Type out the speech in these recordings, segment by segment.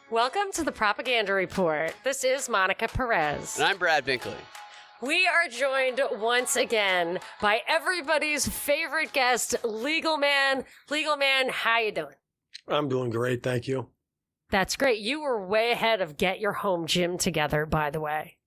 Welcome to the Propaganda Report. This is Monica Perez. And I'm Brad Binkley. We are joined once again by everybody's favorite guest, Legal Man. Legal Man, how you doing? I'm doing great, thank you. That's great. You were way ahead of Get Your Home Gym Together, by the way.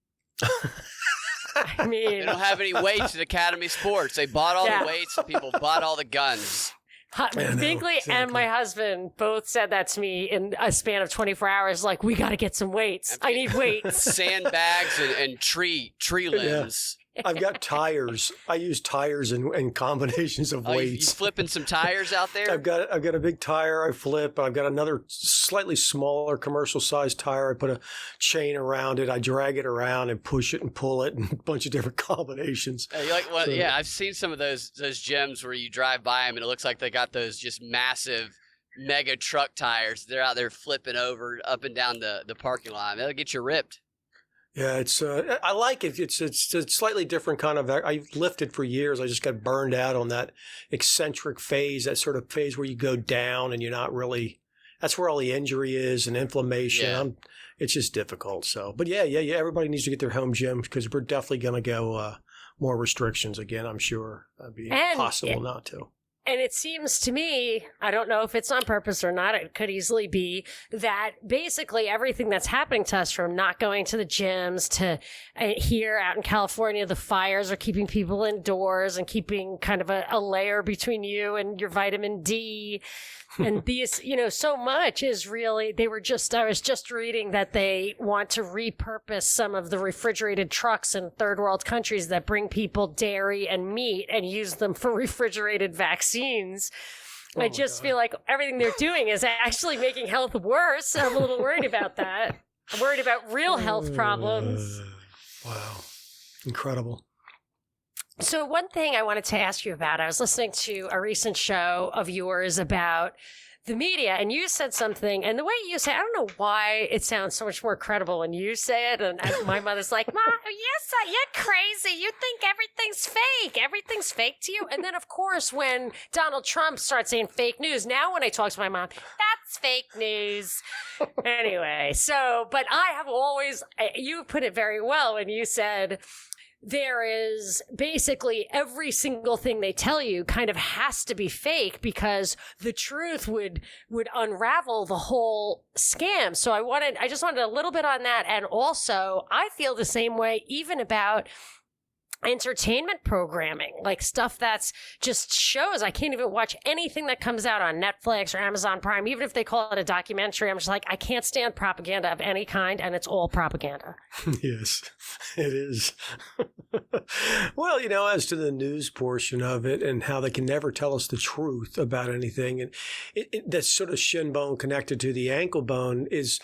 I mean, they don't have any weights at Academy Sports. They bought all the weights and people bought all the guns. Binkley and my husband both said that to me in a span of 24 hours. Like, we got to get some weights. I need weights. Sandbags and tree limbs. Yeah. I've got tires. I use tires and combinations of weights. You flipping some tires out there? I've got a big tire I flip. I've got another slightly smaller commercial sized tire. I put a chain around it. I drag it around and push it and pull it and a bunch of different combinations. Yeah, I've seen some of those gyms where you drive by them and it looks like they got those just massive mega truck tires. They're out there flipping over up and down the parking lot. That'll get you ripped. Yeah, it's I like it. It's a slightly different kind of. I've lifted for years. I just got burned out on that eccentric phase, that sort of phase where you go down and you're not really. That's where all the injury is and inflammation. Yeah. It's just difficult. So, but yeah. Everybody needs to get their home gym because we're definitely going to go more restrictions again. I'm sure it'd be impossible not to. And it seems to me, I don't know if it's on purpose or not, it could easily be, that basically everything that's happening to us, from not going to the gyms to here out in California, the fires are keeping people indoors and keeping kind of a layer between you and your vitamin D. And these, so much is really, I was just reading that they want to repurpose some of the refrigerated trucks in third world countries that bring people dairy and meat and use them for refrigerated vaccines. I just feel like everything they're doing is actually making health worse. I'm a little worried about that. I'm worried about real health problems. Wow. Incredible. So one thing I wanted to ask you about, I was listening to a recent show of yours about the media, and you said something, and the way you say, I don't know why it sounds so much more credible when you say it, and my mother's like, Mom, you're crazy. You think everything's fake. Everything's fake to you. And then, of course, when Donald Trump starts saying fake news, now when I talk to my mom, that's fake news. Anyway, but I have always, you put it very well when you said, there is basically every single thing they tell you kind of has to be fake because the truth would unravel the whole scam. So I just wanted a little bit on that. And also I feel the same way even about entertainment programming, like stuff that's just shows. I can't even watch anything that comes out on Netflix or Amazon Prime, even if they call it a documentary. I'm just like, I can't stand propaganda of any kind, and it's all propaganda. Yes, it is. Well, as to the news portion of it and how they can never tell us the truth about anything, and that's sort of shin bone connected to the ankle bone is,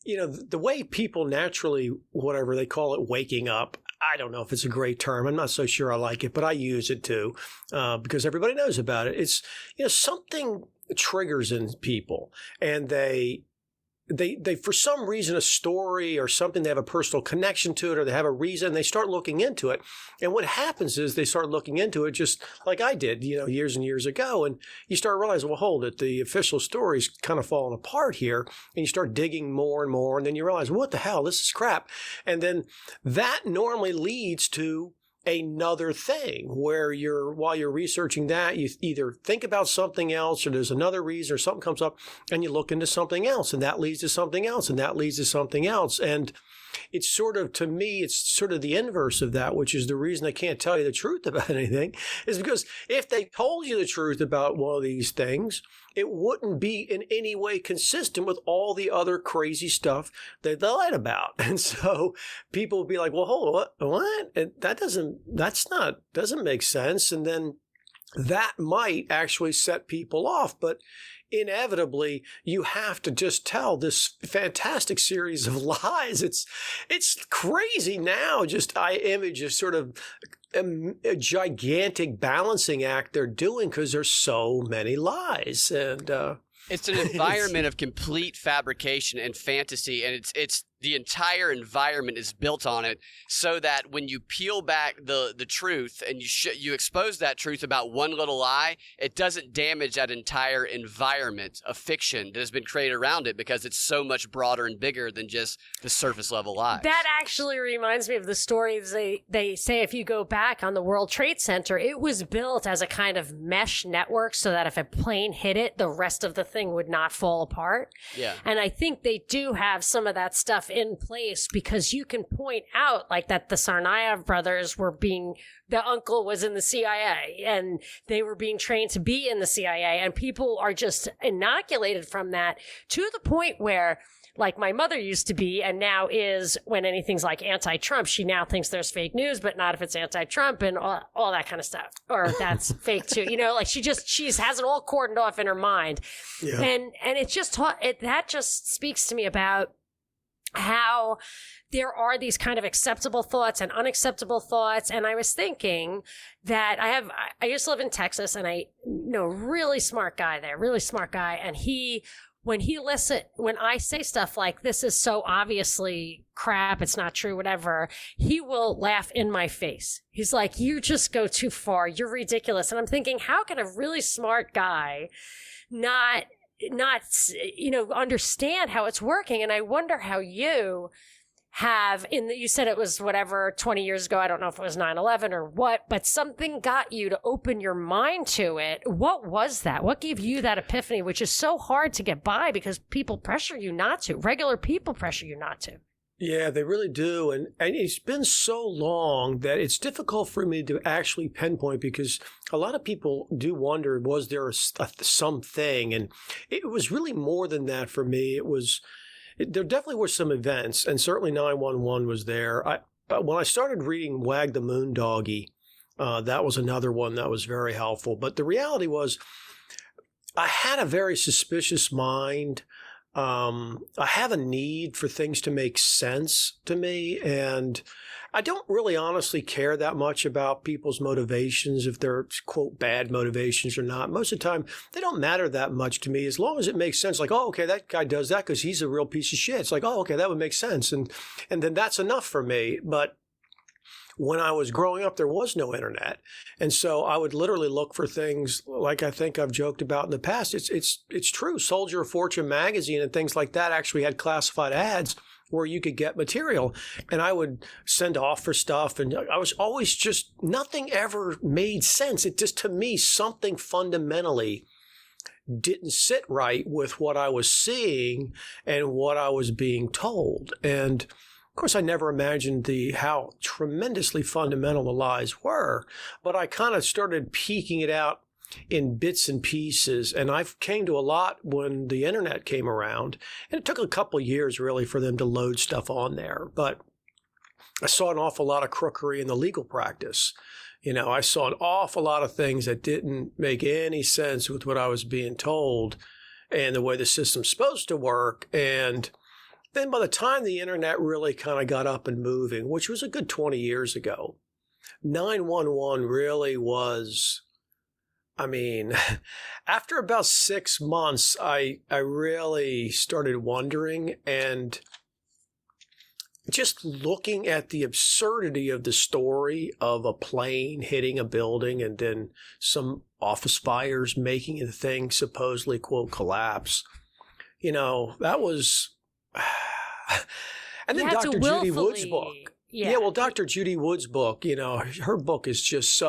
the way people naturally, whatever they call it, waking up. I don't know if it's a great term. I'm not so sure I like it, but I use it too because everybody knows about it. It's, something triggers in people, and they for some reason, a story or something, they have a personal connection to it, or they have a reason, they start looking into it. And what happens is they start looking into it just like I did, years and years ago. And you start realizing, well, hold it, the official story's kind of falling apart here. And you start digging more and more. And then you realize, what the hell, this is crap. And then that normally leads to another thing where while you're researching that, you either think about something else, or there's another reason, or something comes up and you look into something else, and that leads to something else, and that leads to something else. And it's sort of, to me, it's sort of the inverse of that, which is the reason I can't tell you the truth about anything, is because if they told you the truth about one of these things, it wouldn't be in any way consistent with all the other crazy stuff that they lied about. And so people would be like, well, hold on, what? That doesn't make sense. And then that might actually set people off. But inevitably, you have to just tell this fantastic series of lies. It's crazy now. Just image is sort of a gigantic balancing act they're doing because there's so many lies. And it's an environment of complete fabrication and fantasy, and it's the entire environment is built on it, so that when you peel back the truth and you expose that truth about one little lie, it doesn't damage that entire environment of fiction that has been created around it, because it's so much broader and bigger than just the surface level lies. That actually reminds me of the stories they say if you go back on the World Trade Center, it was built as a kind of mesh network so that if a plane hit it, the rest of the thing would not fall apart. Yeah. And I think they do have some of that stuff in place, because you can point out like that the Tsarnaev brothers the uncle was in the CIA and they were being trained to be in the CIA, and people are just inoculated from that to the point where, like my mother used to be and now is, when anything's like anti-Trump, she now thinks there's fake news, but not if it's anti-Trump and all that kind of stuff. Or that's fake too. Like she has it all cordoned off in her mind. Yeah. And it's just that just speaks to me about how there are these kind of acceptable thoughts and unacceptable thoughts. And I was thinking that I used to live in Texas, and I know a really smart guy there, and when I say stuff like, this is so obviously crap, it's not true, whatever, he will laugh in my face. He's like, you just go too far, you're ridiculous. And I'm thinking, how can a really smart guy not understand how it's working? And I wonder how you have, you said it was whatever, 20 years ago, I don't know if it was 9/11 or what, but something got you to open your mind to it. What was that? What gave you that epiphany, which is so hard to get by because people pressure you not to. Regular people pressure you not to. Yeah, they really do. And it's been so long that it's difficult for me to actually pinpoint, because a lot of people do wonder, was there something? And it was really more than that for me. There definitely were some events, and certainly 9/11 was there. When I started reading Wag the Moon Doggy, that was another one that was very helpful. But the reality was, I had a very suspicious mind. I have a need for things to make sense to me, and I don't really honestly care that much about people's motivations, if they're, quote, bad motivations or not. Most of the time, they don't matter that much to me, as long as it makes sense. Like, oh, okay, that guy does that because he's a real piece of shit. It's like, oh, okay, that would make sense. And then that's enough for me. But when I was growing up, there was no internet. And so I would literally look for things like I think I've joked about in the past. It's true. Soldier of Fortune magazine and things like that actually had classified ads where you could get material. And I would send off for stuff. And I was always just, nothing ever made sense. It just, to me, something fundamentally didn't sit right with what I was seeing and what I was being told. And of course, I never imagined how tremendously fundamental the lies were, but I kind of started peeking it out in bits and pieces. And I came to a lot when the internet came around. And it took a couple of years, really, for them to load stuff on there. But I saw an awful lot of crookery in the legal practice. I saw an awful lot of things that didn't make any sense with what I was being told and the way the system's supposed to work. And then by the time the internet really kind of got up and moving, which was a good 20 years ago, 911 really was, after about 6 months, I really started wondering, and just looking at the absurdity of the story of a plane hitting a building and then some office fires making the thing supposedly, quote, collapse. That was... And then Dr. Judy Wood's book. Yeah, Dr. Judy Wood's book, her book is just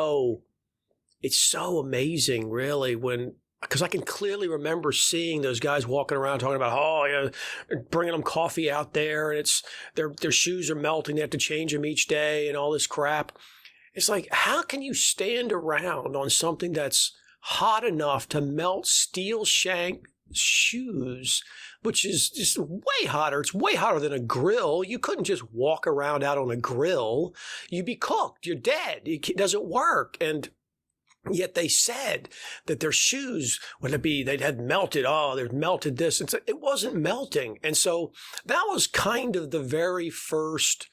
it's so amazing, really, because I can clearly remember seeing those guys walking around talking about, bringing them coffee out there, and it's their shoes are melting, they have to change them each day and all this crap. It's like, how can you stand around on something that's hot enough to melt steel shank shoes, which is just way hotter. It's way hotter than a grill. You couldn't just walk around out on a grill. You'd be cooked. You're dead. It doesn't work. And yet they said that their shoes they'd had melted. Oh, they've melted this. It wasn't melting. And so that was kind of the very first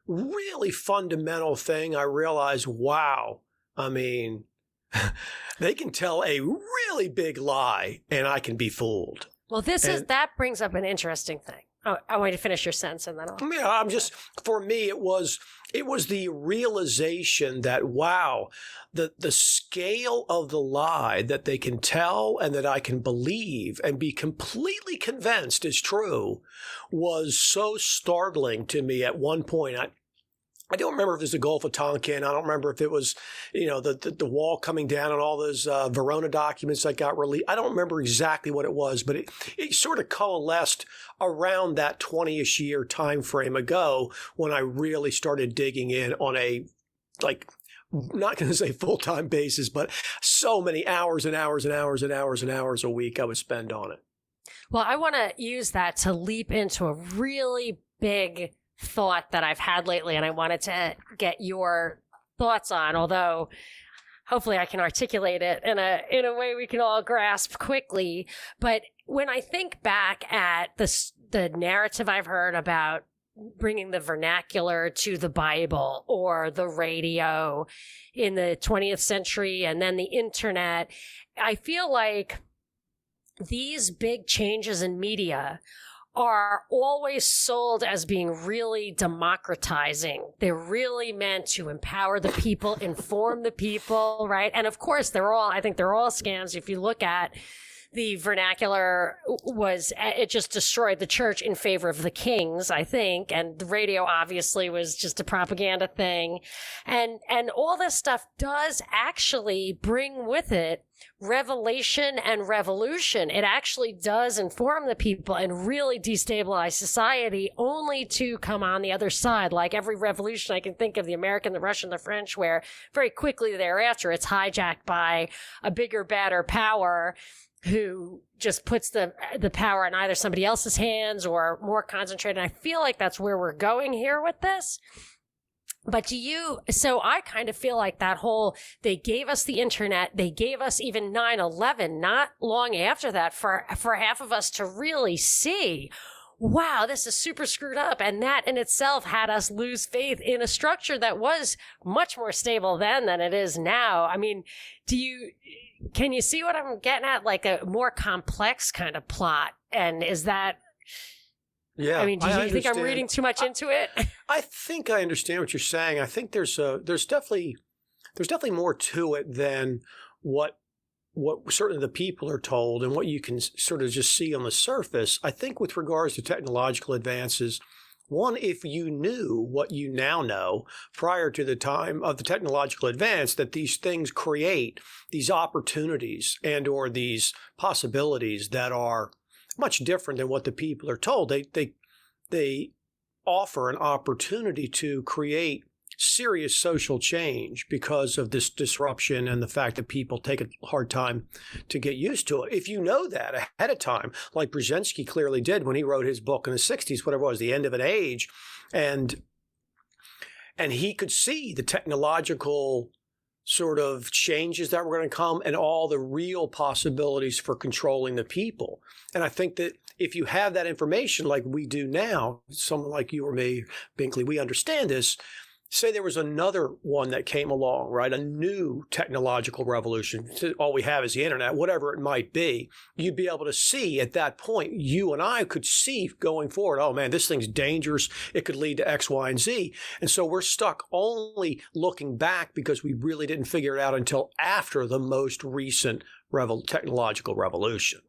really fundamental thing I realized, wow, they can tell a really big lie and I can be fooled. Well, that brings up an interesting thing. Oh, I want you to finish your sentence and then I'll. Yeah, for me, it was the realization that, wow, the scale of the lie that they can tell and that I can believe and be completely convinced is true was so startling to me at one point. I don't remember if it was the Gulf of Tonkin. I don't remember if it was, the wall coming down and all those Verona documents that got released. I don't remember exactly what it was, but it sort of coalesced around that 20-ish year time frame ago when I really started digging in on a, not going to say full-time basis, but so many hours and hours and hours and hours and hours a week I would spend on it. Well, I want to use that to leap into a really big thought that I've had lately, and I wanted to get your thoughts on, although hopefully I can articulate it in a way we can all grasp quickly. But when I think back at the narrative I've heard about bringing the vernacular to the Bible or the radio in the 20th century and then the internet, I feel like these big changes in media are always sold as being really democratizing. They're really meant to empower the people, inform the people, right? And of course, I think they're all scams. If you look at the vernacular, it just destroyed the church in favor of the kings, I think. And the radio obviously was just a propaganda thing. And all this stuff does actually bring with it revelation and revolution. It actually does inform the people and really destabilize society, only to come on the other side. Like every revolution I can think of, the American, the Russian, the French, where very quickly thereafter it's hijacked by a bigger, badder power who just puts the power in either somebody else's hands or more concentrated. And I feel like that's where we're going here with this. But so I kind of feel like they gave us the internet, they gave us even 9/11, not long after that, for half of us to really see, wow, this is super screwed up. And that in itself had us lose faith in a structure that was much more stable then than it is now. I mean, can you see what I'm getting at? Like a more complex kind of plot. And is that... Yeah, I mean, do you think I'm reading too much into it? I think I understand what you're saying. I think there's definitely more to it than what certainly the people are told and what you can sort of just see on the surface. I think with regards to technological advances, one, if you knew what you now know prior to the time of the technological advance, that these things create these opportunities and or these possibilities that are much different than what the people are told. They offer an opportunity to create serious social change because of this disruption and the fact that people take a hard time to get used to it. If you know that ahead of time, like Brzezinski clearly did when he wrote his book in the 60s, whatever it was, The End of an Age, and he could see the technological sort of changes that were going to come and all the real possibilities for controlling the people. And I think that if you have that information like we do now, someone like you or me, Binkley, we understand this. Say there was another one that came along, right? A new technological revolution. All we have is the internet, whatever it might be. You'd be able to see at that point, you and I could see going forward, oh man, this thing's dangerous. It could lead to X, Y, and Z. And so we're stuck only looking back because we really didn't figure it out until after the most recent technological revolution.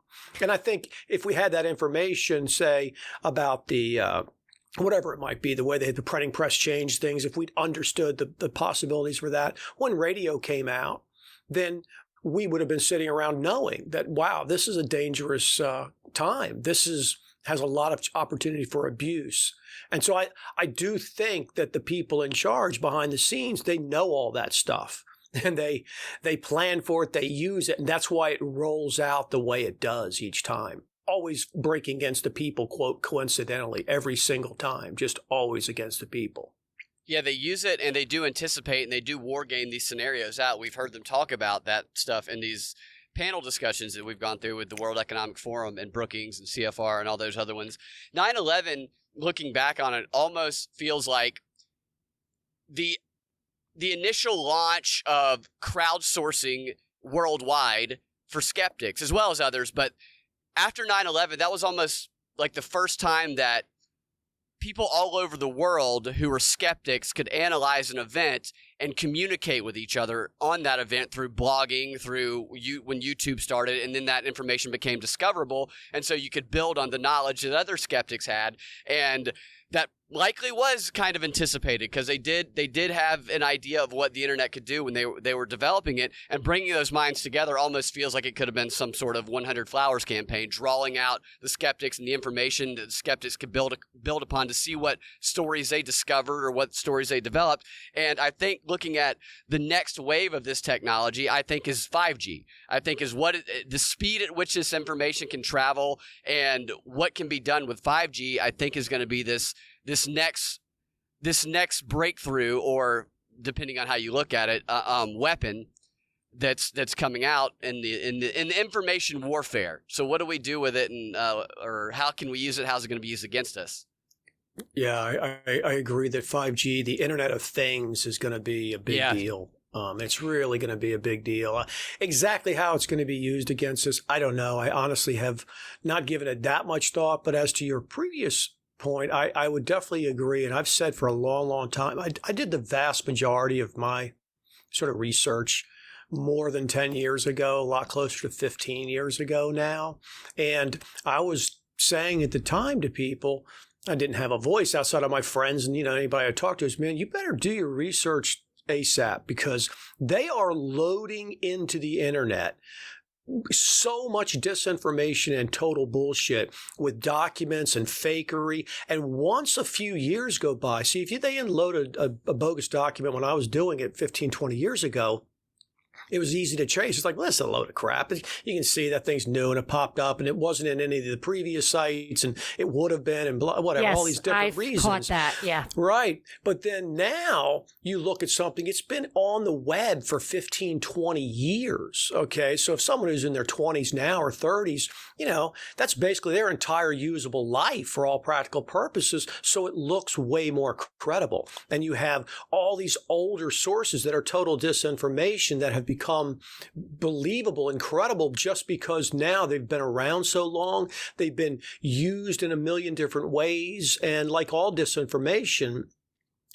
And I think if we had that information, say, about the whatever it might be, the way the printing press changed things, if we'd understood the possibilities for that, when radio came out, then we would have been sitting around knowing that, wow, this is a dangerous time. This has a lot of opportunity for abuse. And so I do think that the people in charge behind the scenes, they know all that stuff. And they plan for it, they use it, and that's why it rolls out the way it does each time. Always breaking against the people, quote, coincidentally, every single time, just always against the people. Yeah, they use it and they do anticipate and they do war game these scenarios out. We've heard them talk about that stuff in these panel discussions that we've gone through with the World Economic Forum and Brookings and CFR and all those other ones. 9/11, looking back on it, almost feels like the initial launch of crowdsourcing worldwide for skeptics as well as others. But after 9/11, that was almost like the first time that people all over the world who were skeptics could analyze an event and communicate with each other on that event through blogging, when YouTube started, and then that information became discoverable. And so you could build on the knowledge that other skeptics had. And that likely was kind of anticipated because they did have an idea of what the internet could do when they were developing it, and bringing those minds together almost feels like it could have been some sort of 100 Flowers campaign, drawing out the skeptics and the information that the skeptics could build upon to see what stories they discovered or what stories they developed. And I think looking at the next wave of this technology, I think is 5G. I think is the speed at which this information can travel and what can be done with 5G, I think is going to be this next breakthrough, or depending on how you look at it, weapon that's coming out in the information warfare. So what do we do with it, and or how can we use it? How's it going to be used against us? Yeah, I agree that 5G, the Internet of Things, is going to be a big deal. It's really going to be a big deal. Exactly how it's going to be used against us, I don't know. I honestly have not given it that much thought. But as to your previous point, I would definitely agree. And I've said for a long, long time, I did the vast majority of my sort of research more than 10 years ago, a lot closer to 15 years ago now. And I was saying at the time to people, I didn't have a voice outside of my friends and, anybody I talked to is, man, you better do your research ASAP, because they are loading into the internet so much disinformation and total bullshit with documents and fakery. And once a few years go by, see, if they unloaded a bogus document when I was doing it 15, 20 years ago, it was easy to trace. It's like, well, that's a load of crap. You can see that thing's new and it popped up and it wasn't in any of the previous sites and it would have been and whatever, yes, all these different reasons. Caught that, yeah. Right. But then now you look at something, it's been on the web for 15, 20 years. Okay. So if someone who's in their 20s now or 30s, that's basically their entire usable life for all practical purposes. So it looks way more credible. And you have all these older sources that are total disinformation that have become believable and credible just because now they've been around so long. They've been used in a million different ways. And like all disinformation,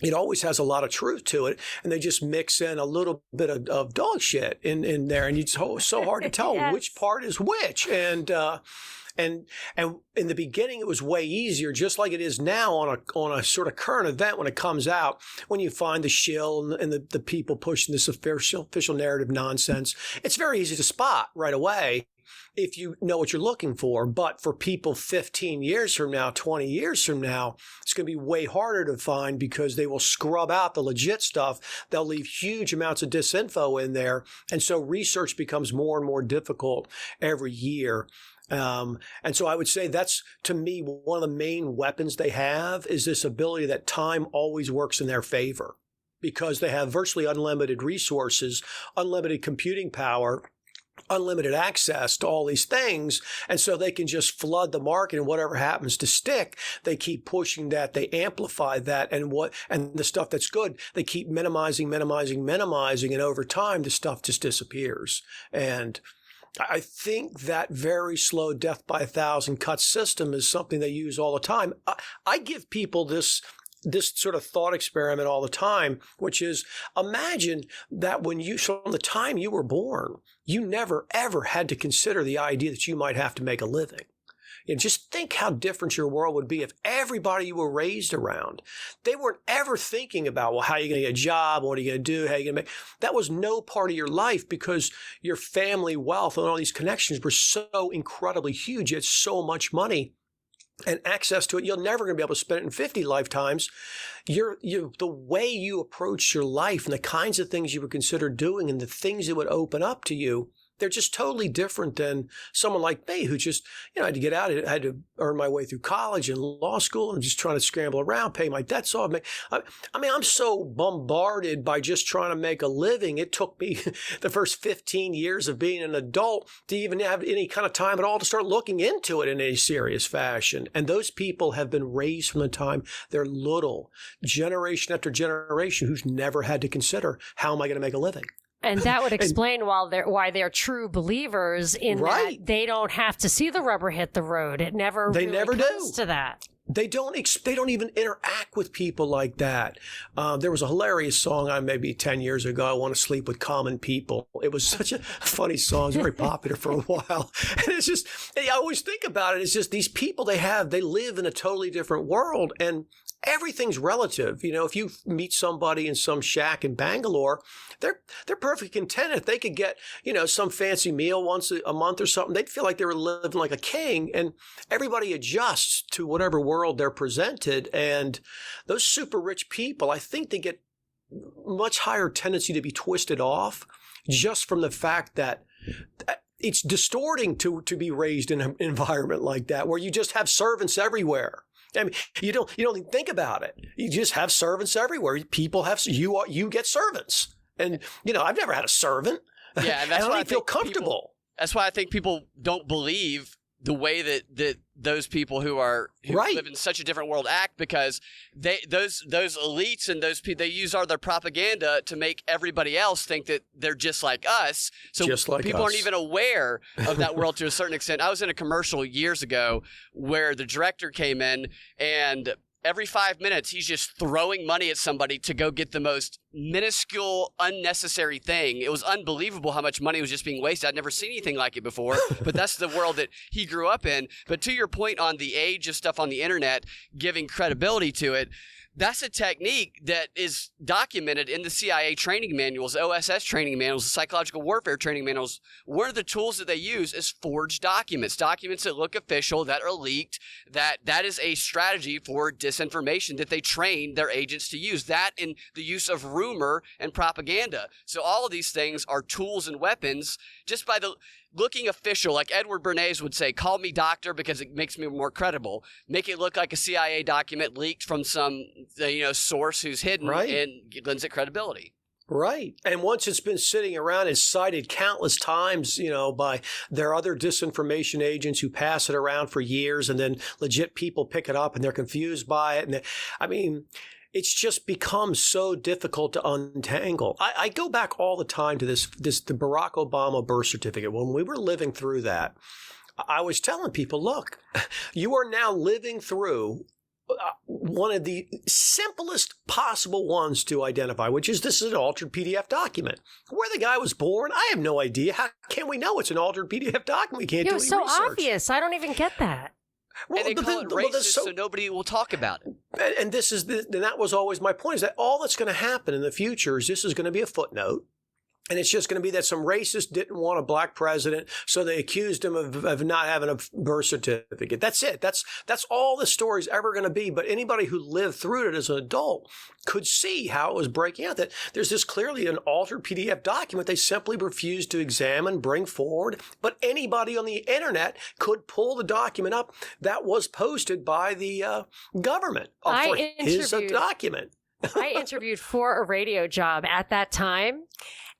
it always has a lot of truth to it. And they just mix in a little bit of dog shit in there. And it's so hard to tell yes. which part is which. And in the beginning, it was way easier, just like it is now on a sort of current event when it comes out, when you find the shill and the people pushing this official narrative nonsense. It's very easy to spot right away if you know what you're looking for. But for people 15 years from now, 20 years from now, it's going to be way harder to find because they will scrub out the legit stuff. They'll leave huge amounts of disinfo in there. And so research becomes more and more difficult every year. And so I would say that's, to me, one of the main weapons they have is this ability that time always works in their favor because they have virtually unlimited resources, unlimited computing power, unlimited access to all these things. And so they can just flood the market, and whatever happens to stick, they keep pushing that, they amplify that, and the stuff that's good, they keep minimizing. And over time, the stuff just disappears. And I think that very slow death by 1,000 cuts system is something they use all the time. I give people this sort of thought experiment all the time, which is, imagine that from the time you were born, you never, ever had to consider the idea that you might have to make a living. Just think how different your world would be if everybody you were raised around, they weren't ever thinking about, well, how are you going to get a job? What are you going to do? How are you going to make? That was no part of your life because your family wealth and all these connections were so incredibly huge. You had so much money and access to it. You're never going to be able to spend it in 50 lifetimes. The way you approach your life and the kinds of things you would consider doing and the things that would open up to you, they're just totally different than someone like me who just, had to get out. I had to earn my way through college and law school and just trying to scramble around, pay my debts off. I'm so bombarded by just trying to make a living. It took me the first 15 years of being an adult to even have any kind of time at all to start looking into it in a serious fashion. And those people have been raised from the time they're little, generation after generation, who's never had to consider, how am I going to make a living? And that would explain why they're true believers in that they don't have to see the rubber hit the road. It never comes to that. They don't even interact with people like that. There was a hilarious song maybe 10 years ago, I Want to Sleep with Common People. It was such a funny song. It was very popular for a while. And it's just, I always think about it. It's just these people they live in a totally different world, and everything's relative. If you meet somebody in some shack in Bangalore, they're perfectly content. If they could get, some fancy meal once a month or something, they'd feel like they were living like a king. And everybody adjusts to whatever world they're presented. And those super rich people, I think they get much higher tendency to be twisted off just from the fact that it's distorting to be raised in an environment like that, where you just have servants everywhere. I mean, you don't even think about it. You just have servants everywhere. People have you get servants, and I've never had a servant. Yeah, and that's why I feel comfortable. That's why I think people don't believe the way that those people who live in such a different world act, because those elites and those people, they use their propaganda to make everybody else think that they're just like us. So people aren't even aware of that world to a certain extent. I was in a commercial years ago where the director came in, and every 5 minutes, he's just throwing money at somebody to go get the most minuscule, unnecessary thing. It was unbelievable how much money was just being wasted. I'd never seen anything like it before, but that's the world that he grew up in. But to your point on the age of stuff on the internet, giving credibility to it, that's a technique that is documented in the CIA training manuals, OSS training manuals, the psychological warfare training manuals. One of the tools that they use is forged documents that look official, that are leaked. That is a strategy for disinformation that they train their agents to use. That in the use of rumor and propaganda. So all of these things are tools and weapons just by looking official, like Edward Bernays would say, call me doctor because it makes me more credible. Make it look like a CIA document leaked from some source who's hidden, and lends it credibility. Right. And once it's been sitting around, it's cited countless times, by their other disinformation agents who pass it around for years, and then legit people pick it up and they're confused by it. And it's just become so difficult to untangle. I go back all the time to the Barack Obama birth certificate. When we were living through that, I was telling people, look, you are now living through one of the simplest possible ones to identify, which is this is an altered PDF document. Where the guy was born, I have no idea. How can we know it's an altered PDF document? We can't do any research. It was so obvious. I don't even get that. Well, and they call it racist, so nobody will talk about it. And that was always my point, is that all that's going to happen in the future is this is going to be a footnote. And it's just going to be that some racist didn't want a black president, so they accused him of not having a birth certificate. That's it. That's all the story's ever going to be. But anybody who lived through it as an adult could see how it was breaking out, that there's this clearly an altered PDF document they simply refused to examine, bring forward. But anybody on the internet could pull the document up that was posted by the government for his document. I interviewed for a radio job at that time.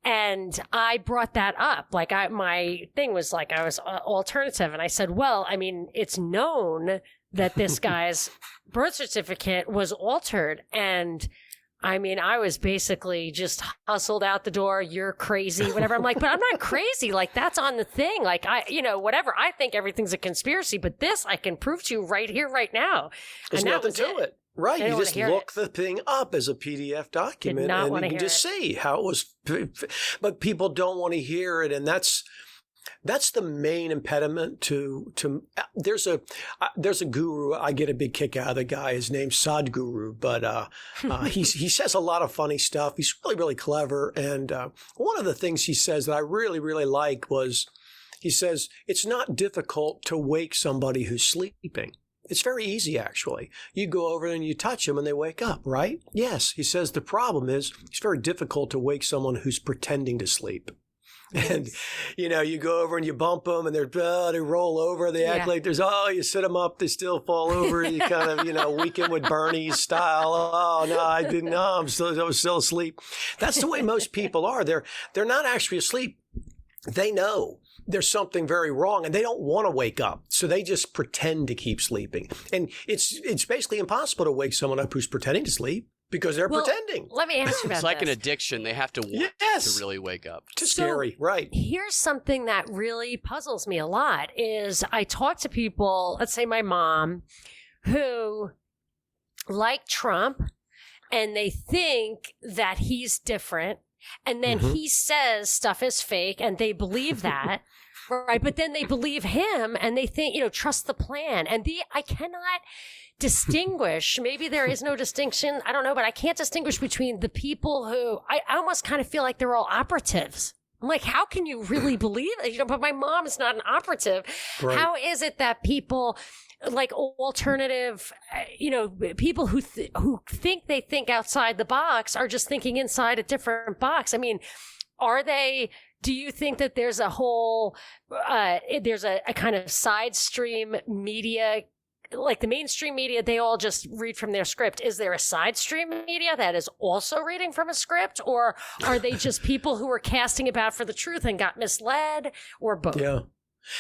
And I brought that up. My thing was I was alternative. And I said, well, it's known that this guy's birth certificate was altered. And I was basically just hustled out the door. You're crazy, whatever. I'm like, but I'm not crazy. That's on the thing. Whatever. I think everything's a conspiracy, but this I can prove to you right here, right now. There's nothing to it. Right. You just look the thing up as a PDF document and you can just see how it was. But people don't want to hear it. And that's the main impediment to there's a guru. I get a big kick out of the guy. His name's Sadhguru, but he says a lot of funny stuff. He's really, really clever. And one of the things he says that I really, really like was he says, it's not difficult to wake somebody who's sleeping. It's very easy, actually. You go over and you touch them and they wake up, right? Yes. He says the problem is it's very difficult to wake someone who's pretending to sleep. And, you go over and you bump them and they roll over. They act like you sit them up, they still fall over. You kind of, Weekend with Bernie style. Oh, no, I didn't know. I was still asleep. That's the way most people are. They're not actually asleep. They know there's something very wrong and they don't want to wake up. So they just pretend to keep sleeping. And it's basically impossible to wake someone up who's pretending to sleep. because they're Well, pretending. Let me ask you about It's like an this. addiction. They have to want Yes. to really wake up. Too So- scary, right? Here's something that really puzzles me a lot is I talk to people, let's say my mom, who like Trump and they think that he's different. And then Mhm. he says stuff is fake and they believe that. Right. But then they believe him and they think, trust the plan. And I cannot distinguish. Maybe there is no distinction. I don't know, but I can't distinguish between the people who I almost kind of feel like they're all operatives. I'm like, how can you really believe it? But my mom is not an operative. Right. How is it that people like alternative, people who think they think outside the box are just thinking inside a different box? I mean, do you think that there's a whole, there's a kind of side stream media, like the mainstream media, they all just read from their script. Is there a side stream media that is also reading from a script? Or are they just people who are casting about for the truth and got misled, or both? Yeah.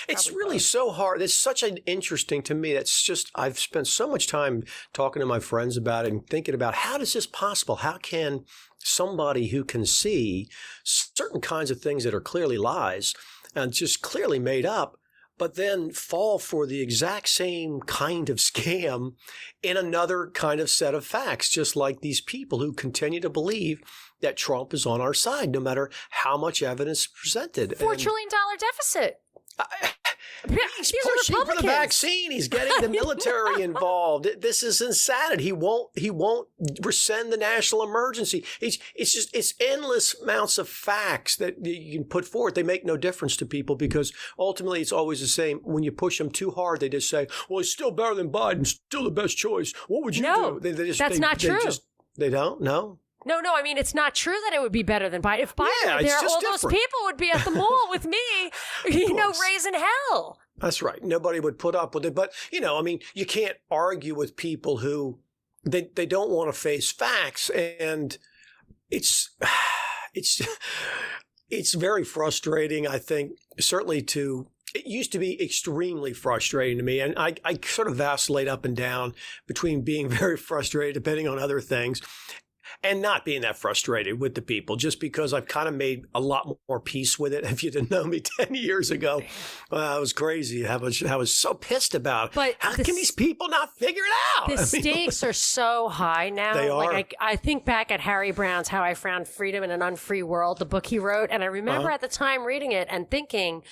It's Probably really both. so hard. It's such an interesting to me. That's just, I've spent so much time talking to my friends about it and thinking about how is this possible? How can somebody who can see certain kinds of things that are clearly lies and just clearly made up, but then fall for the exact same kind of scam in another kind of set of facts, just like these people who continue to believe that Trump is on our side, no matter how much evidence is presented. $4 trillion deficit. He's These are pushing for the Republicans. vaccine. He's getting the military involved. This is insanity. He won't rescind the national emergency. It's endless amounts of facts that you can put forward. They make no difference to people because ultimately it's always the same. When you push them too hard, they just say, "Well, he's still better than Biden. Still the best choice. What would you No, do?" that's not true. They don't. No. No, I mean, it's not true that it would be better than Biden. If Biden Yeah, were it's there, just all those different. people would be at the mall with me, course. raising hell. That's right. Nobody would put up with it. But, I mean, you can't argue with people who they don't want to face facts. And it's very frustrating, I think, certainly it used to be extremely frustrating to me. And I sort of vacillate up and down between being very frustrated, depending on other things, and not being that frustrated with the people, just because I've kind of made a lot more peace with it. If you didn't know me 10 years ago, I was crazy. I was so pissed about it. But how can these people not figure it out? The I mean, stakes are so high now. They are. Like I think back at Harry Brown's How I Found Freedom in an Unfree World, the book he wrote, and I remember at the time reading it and thinking,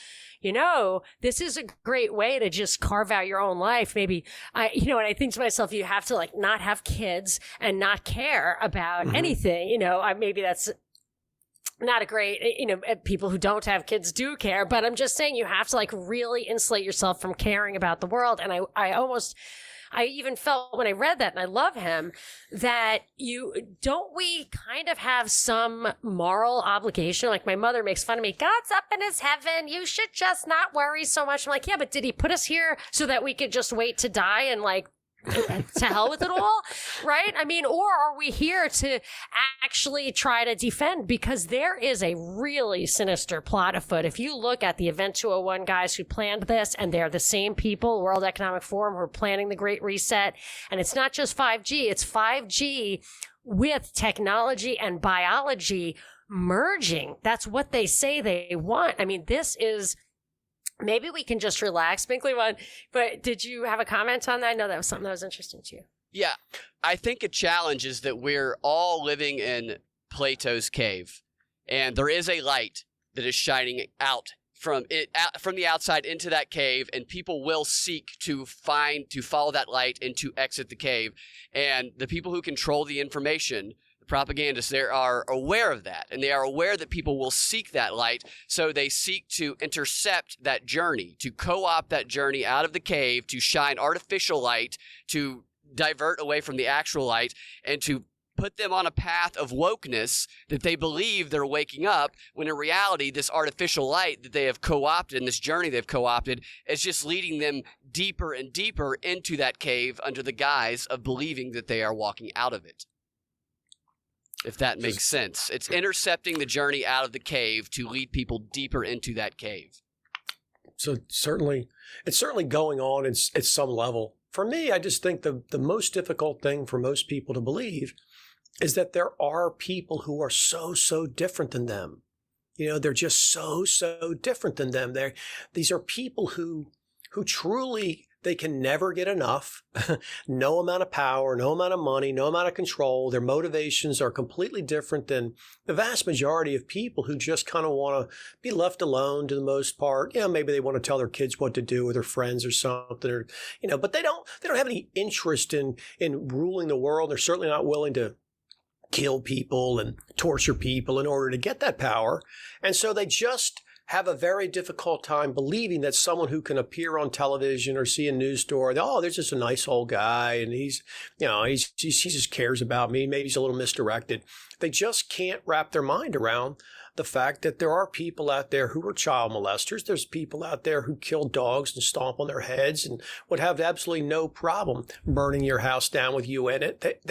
this is a great way to just carve out your own life. Maybe and I think to myself, you have to like not have kids and not care about anything. Maybe that's not a great, people who don't have kids do care, but I'm just saying you have to like really insulate yourself from caring about the world. And I even felt when I read that, and I love him, that we kind of have some moral obligation? Like my mother makes fun of me. God's up in his heaven. You should just not worry so much. I'm like, yeah, but did he put us here so that we could just wait to die and like, to hell with it all, right? I mean, or are we here to actually try to defend? Because there is a really sinister plot afoot. If you look at the Event 201 guys who planned this, and they're the same people, World Economic Forum, who are planning the Great Reset, and it's not just 5G, it's 5G with technology and biology merging. That's what they say they want. I mean, this is... Maybe we can just relax, Binkley one. But did you have a comment on that? I know that was something that was interesting to you. Yeah, I think a challenge is that we're all living in Plato's cave, and there is a light that is shining out from the outside into that cave, and people will seek to follow that light and to exit the cave. And the people who control the information, propagandists, they are aware of that, and they are aware that people will seek that light, so they seek to intercept that journey, to co-opt that journey out of the cave, to shine artificial light, to divert away from the actual light, and to put them on a path of wokeness that they believe they're waking up, when in reality this artificial light that they have co-opted, and this journey they've co-opted, is just leading them deeper and deeper into that cave under the guise of believing that they are walking out of it. If that makes sense. It's intercepting the journey out of the cave to lead people deeper into that cave. So it's certainly going on at some level. For me, I just think the most difficult thing for most people to believe is that there are people who are so different than them. They're just so different than them. These are people who truly, they can never get enough. No amount of power, no amount of money, no amount of control. Their motivations are completely different than the vast majority of people who just kind of want to be left alone to the most part. Maybe they want to tell their kids what to do with their friends or something, but they don't have any interest in ruling the world. They're certainly not willing to kill people and torture people in order to get that power. And so they just have a very difficult time believing that someone who can appear on television or see a news story, there's just a nice old guy and he just cares about me. Maybe he's a little misdirected. They just can't wrap their mind around the fact that there are people out there who are child molesters. There's people out there who kill dogs and stomp on their heads and would have absolutely no problem burning your house down with you in it.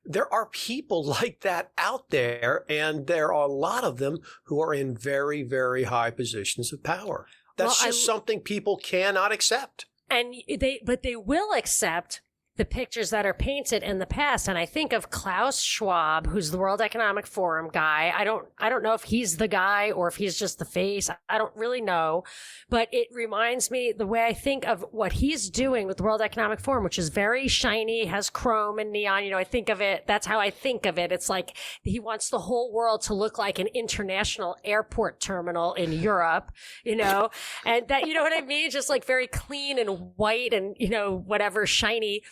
There are people like that out there, and there are a lot of them who are in very, very high positions of power. That's just something people cannot accept. And they will accept the pictures that are painted in the past. And I think of Klaus Schwab, who's the World Economic Forum guy. I don't know if he's the guy or if he's just the face. I don't really know. But it reminds me the way I think of what he's doing with the World Economic Forum, which is very shiny, has chrome and neon. I think of it. That's how I think of it. It's like he wants the whole world to look like an international airport terminal in Europe, and that, what I mean? Just like very clean and white and, whatever, shiny.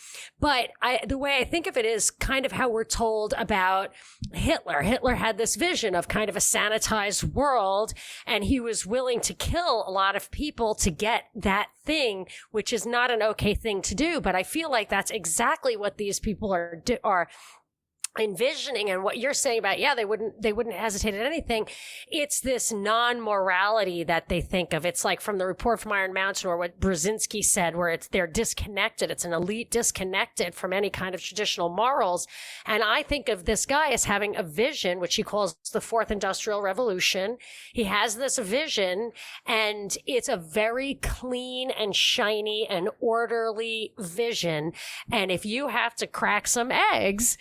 But the way I think of it is kind of how we're told about Hitler. Hitler had this vision of kind of a sanitized world, and he was willing to kill a lot of people to get that thing, which is not an okay thing to do. But I feel like that's exactly what these people are envisioning. And what you're saying about, they wouldn't hesitate at anything. It's this non-morality that they think of. It's like from the report from Iron Mountain, or what Brzezinski said, where they're disconnected. It's an elite disconnected from any kind of traditional morals. And I think of this guy as having a vision, which he calls the Fourth Industrial Revolution. He has this vision, and it's a very clean and shiny and orderly vision. And if you have to crack some eggs,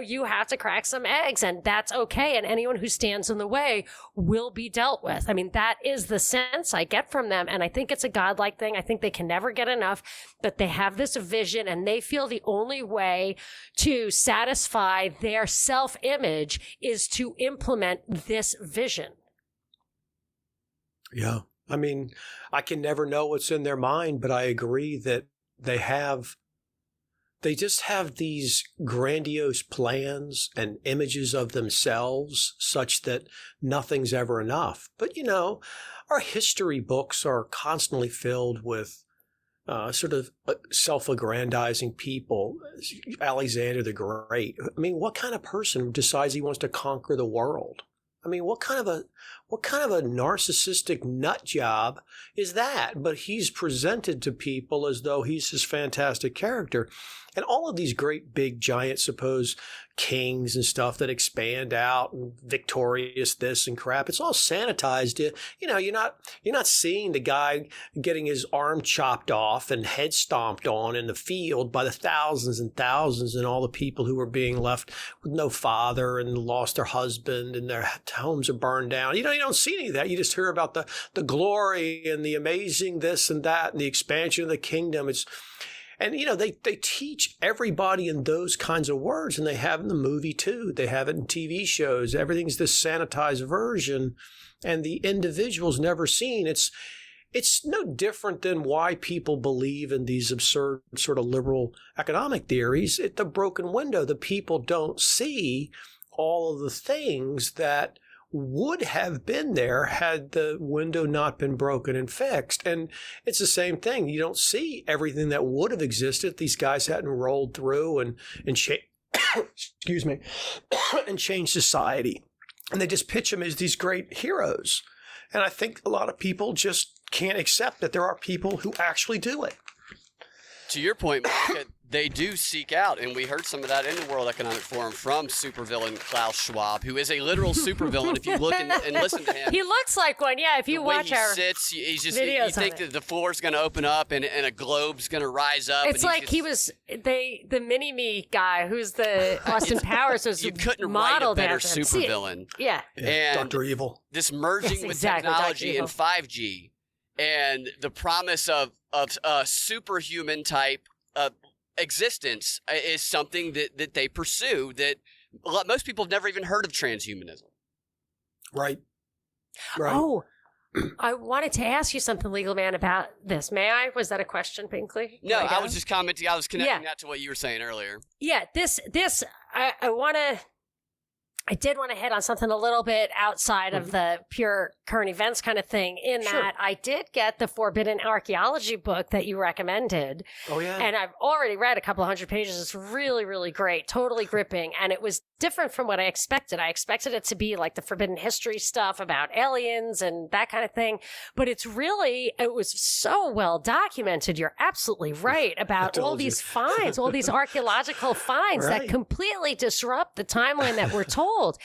you have to crack some eggs, and that's okay. And anyone who stands in the way will be dealt with. I mean, that is the sense I get from them. And I think it's a godlike thing. I think they can never get enough, but they have this vision, and they feel the only way to satisfy their self-image is to implement this vision. Yeah. I mean, I can never know what's in their mind, but I agree that they just have these grandiose plans and images of themselves such that nothing's ever enough. But, our history books are constantly filled with sort of self-aggrandizing people. Alexander the Great. I mean, what kind of person decides he wants to conquer the world? I mean, what kind of a narcissistic nut job is that? But he's presented to people as though he's this fantastic character. And all of these great big giant supposed kings and stuff that expand out and victorious this and crap, it's all sanitized. You're not seeing the guy getting his arm chopped off and head stomped on in the field by the thousands and thousands, and all the people who are being left with no father and lost their husband and their homes are burned down. You don't see any of that. You just hear about the glory and the amazing this and that and the expansion of the kingdom. And, they teach everybody in those kinds of words, and they have in the movie too. They have it in TV shows. Everything's this sanitized version, and the individual's never seen. It's no different than why people believe in these absurd sort of liberal economic theories. At the broken window, the people don't see all of the things that would have been there had the window not been broken and fixed. And it's the same thing. You don't see everything that would have existed if these guys hadn't rolled through and excuse me, and changed society. And they just pitch them as these great heroes. And I think a lot of people just can't accept that there are people who actually do it. to your point, Monica, they do seek out, and we heard some of that in the World Economic Forum from supervillain Klaus Schwab, who is a literal supervillain. If you look and listen to him, He looks like one. Yeah, if you the way watch he our sits, he's just videos you think of it. that the floor's going to open up and a globe's going to rise up. It's and like he was the mini-me guy who's the Austin Powers was you couldn't write a modeled better after him. supervillain. Yeah. And Dr. Evil. this merging Yes, with exactly, Dr. technology Evil. and 5G and the promise of a superhuman type existence is something that they pursue that most people have never even heard of transhumanism. Right. Right. Oh, I wanted to ask you something, legal man, about this. May I? Was that a question, Binkley? No, Can I go? was just commenting. I was connecting Yeah. that to what you were saying earlier. Yeah, I did want to hit on something a little bit outside of the pure current events kind of thing, in Sure. that I did get the Forbidden Archaeology book that you recommended. Oh, yeah. And I've already read a couple hundred pages. It's really, really great, totally gripping. And it was different from what I expected. I expected it to be like the forbidden history stuff about aliens and that kind of thing. But it was so well documented. You're absolutely right about all told you. these finds, all these archaeological finds that Right. completely disrupt the timeline that we're told.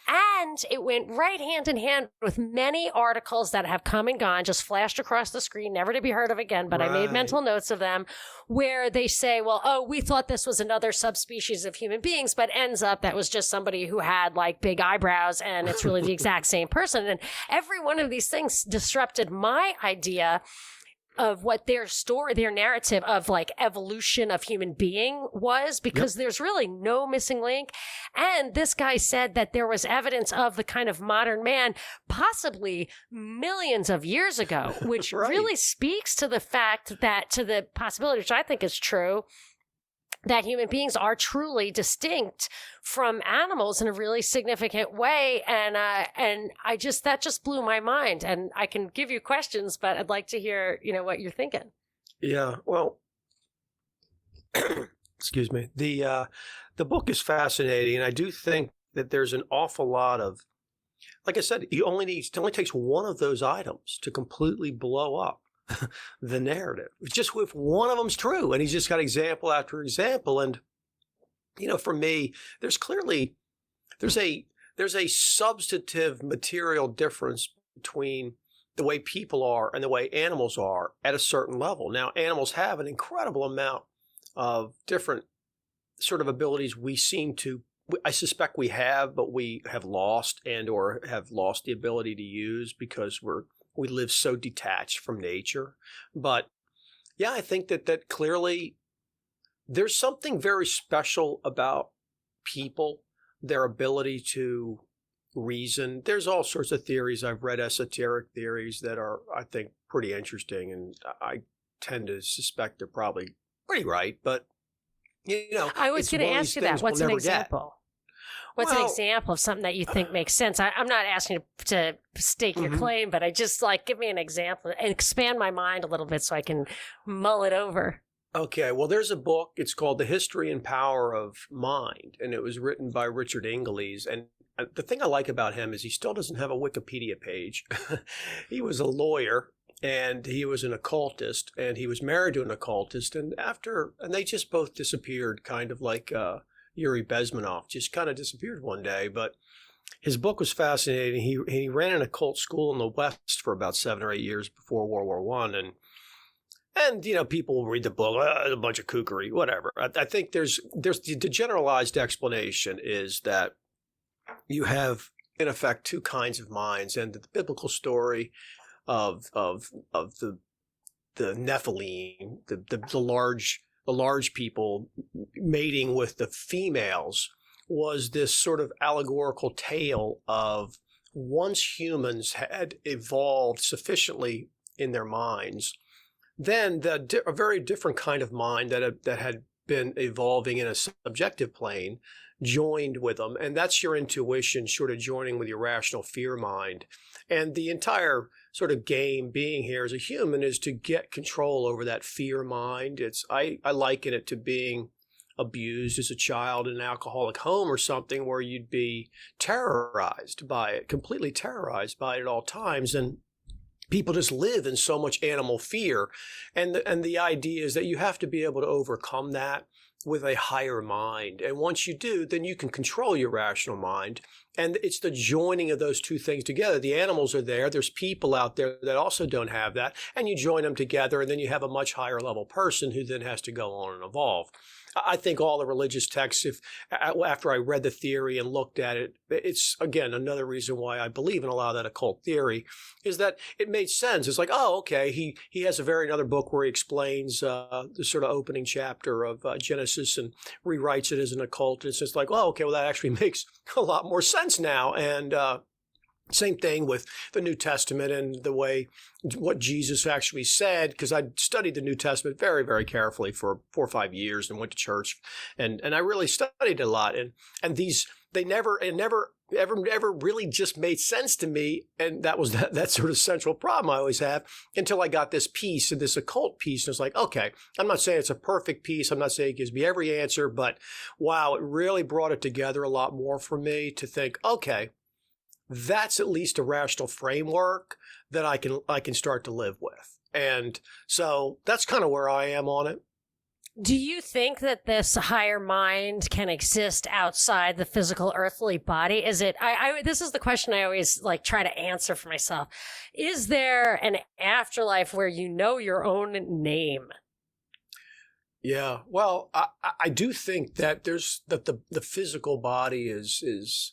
And it went right hand in hand with many articles that have come and gone, just flashed across the screen, never to be heard of again, but I made Right. mental notes of them, where they say, well, oh, we thought this was another subspecies of human beings, but ends up that was just somebody who had like big eyebrows and it's really the exact same person. And every one of these things disrupted my idea of what their story, their narrative of like evolution of human being was, because there's really no missing link. And this guy said that there was evidence of the kind of modern man possibly millions of years ago, which Right. really speaks to the fact that, to the possibility, which I think is true, that human beings are truly distinct from animals in a really significant way. And that just blew my mind. And I can give you questions, but I'd like to hear, what you're thinking. Yeah. Well, excuse me. The book is fascinating, and I do think that there's an awful lot of, like I said, it only takes one of those items to completely blow up the narrative. It's just if one of them's true, and he's just got example after example. And for me, there's a substantive material difference between the way people are and the way animals are at a certain level. Now, animals have an incredible amount of different sort of abilities I suspect we have, but we have lost or have lost the ability to use because we live so detached from nature. But yeah, I think that clearly there's something very special about people, their ability to reason. There's all sorts of theories. I've read esoteric theories that are, I think, pretty interesting, and I tend to suspect they're probably pretty right. But I was going to ask you that. What's an example? What's an example of something that you think makes sense? I'm not asking you to stake your claim, but I just give me an example and expand my mind a little bit so I can mull it over. Okay, well, there's a book. It's called The History and Power of Mind, and it was written by Richard Ingles. And the thing I like about him is he still doesn't have a Wikipedia page. He was a lawyer, and he was an occultist, and he was married to an occultist. And they just both disappeared, kind of like Yuri Bezmenov, just kind of disappeared one day. But his book was fascinating. He ran an occult school in the West for about 7 or 8 years before World War I, and people will read the book, a bunch of kookery, whatever. I think there's the generalized explanation is that you have in effect two kinds of minds, and the biblical story of the Nephilim, the large people mating with the females, was this sort of allegorical tale of once humans had evolved sufficiently in their minds, then a very different kind of mind that had been evolving in a subjective plane joined with them. And that's your intuition sort of joining with your rational fear mind. And the entire sort of game being here as a human is to get control over that fear mind. I liken it to being abused as a child in an alcoholic home or something, where you'd be terrorized by it, completely terrorized by it at all times. And people just live in so much animal fear. And the idea is that you have to be able to overcome that with a higher mind. And once you do, then you can control your rational mind. And it's the joining of those two things together. The animals are there. There's people out there that also don't have that. And you join them together, and then you have a much higher level person who then has to go on and evolve. I think all the religious texts, after I read the theory and looked at it, it's, again, another reason why I believe in a lot of that occult theory, is that it made sense. It's like, oh, okay, he has another book where he explains the sort of opening chapter of Genesis and rewrites it as an occult. It's just like, oh, okay, well, that actually makes a lot more sense now. And same thing with the New Testament and the way what Jesus actually said, because I studied the New Testament very, very carefully for 4 or 5 years and went to church, and I really studied a lot. And these, they never ever really just made sense to me. And that was that sort of central problem I always have until I got this piece and this occult piece. And it's like, okay, I'm not saying it's a perfect piece. I'm not saying it gives me every answer, but wow, it really brought it together a lot more for me to think, okay, that's at least a rational framework that I can start to live with. And so that's kind of where I am on it. Do you think that this higher mind can exist outside the physical earthly body? Is it, this is the question I always like try to answer for myself. Is there an afterlife where you know your own name? Yeah. Well, I do think that the physical body is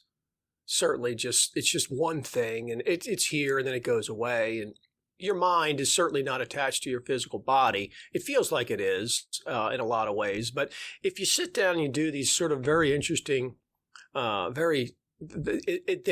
certainly it's just one thing, and it's here and then it goes away. And your mind is certainly not attached to your physical body. It feels like it is in a lot of ways. But if you sit down and you do these sort of very interesting, they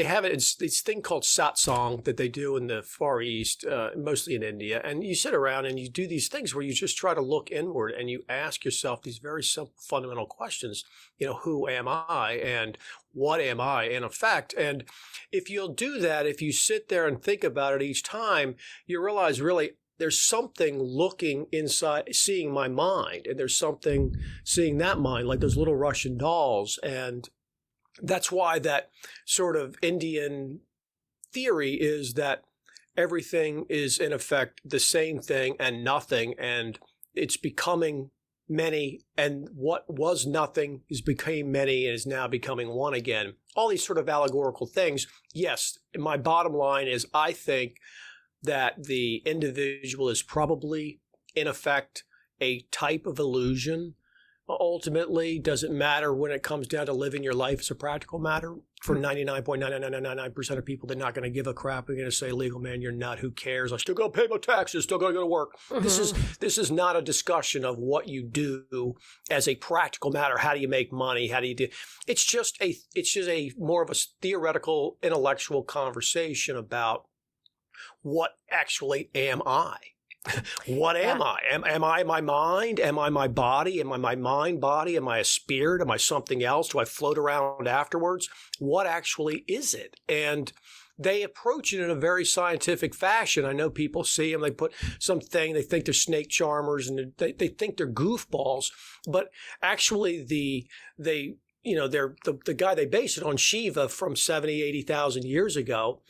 have it's this thing called satsang that they do in the Far East, mostly in India. And you sit around and you do these things where you just try to look inward and you ask yourself these very simple, fundamental questions. You know, who am I and what am I in effect? And if you'll do that, if you sit there and think about it each time, you realize really there's something looking inside, seeing my mind, and there's something seeing that mind, like those little Russian dolls. And that's why that sort of Indian theory is that everything is in effect the same thing and nothing, and it's becoming many, and what was nothing became many and is now becoming one again. All these sort of allegorical things. Yes, my bottom line is I think that the individual is probably in effect a type of illusion. Ultimately, does it matter when it comes down to living your life as a practical matter? For 99.99999% of people, they're not going to give a crap. They're going to say, legal man, you're nut. Who cares? I still got to pay my taxes. Still got to go to work. Mm-hmm. This is not a discussion of what you do as a practical matter. How do you make money? How do you do? It's just a more of a theoretical, intellectual conversation about what actually am I? What am I? Am I my mind? Am I my body? Am I my mind body? Am I a spirit? Am I something else? Do I float around afterwards? What actually is it? And they approach it in a very scientific fashion. I know people see them, they put something, they think they're snake charmers, and they think they're goofballs, but actually the guy they base it on, Shiva, from 70, 80,000 years ago.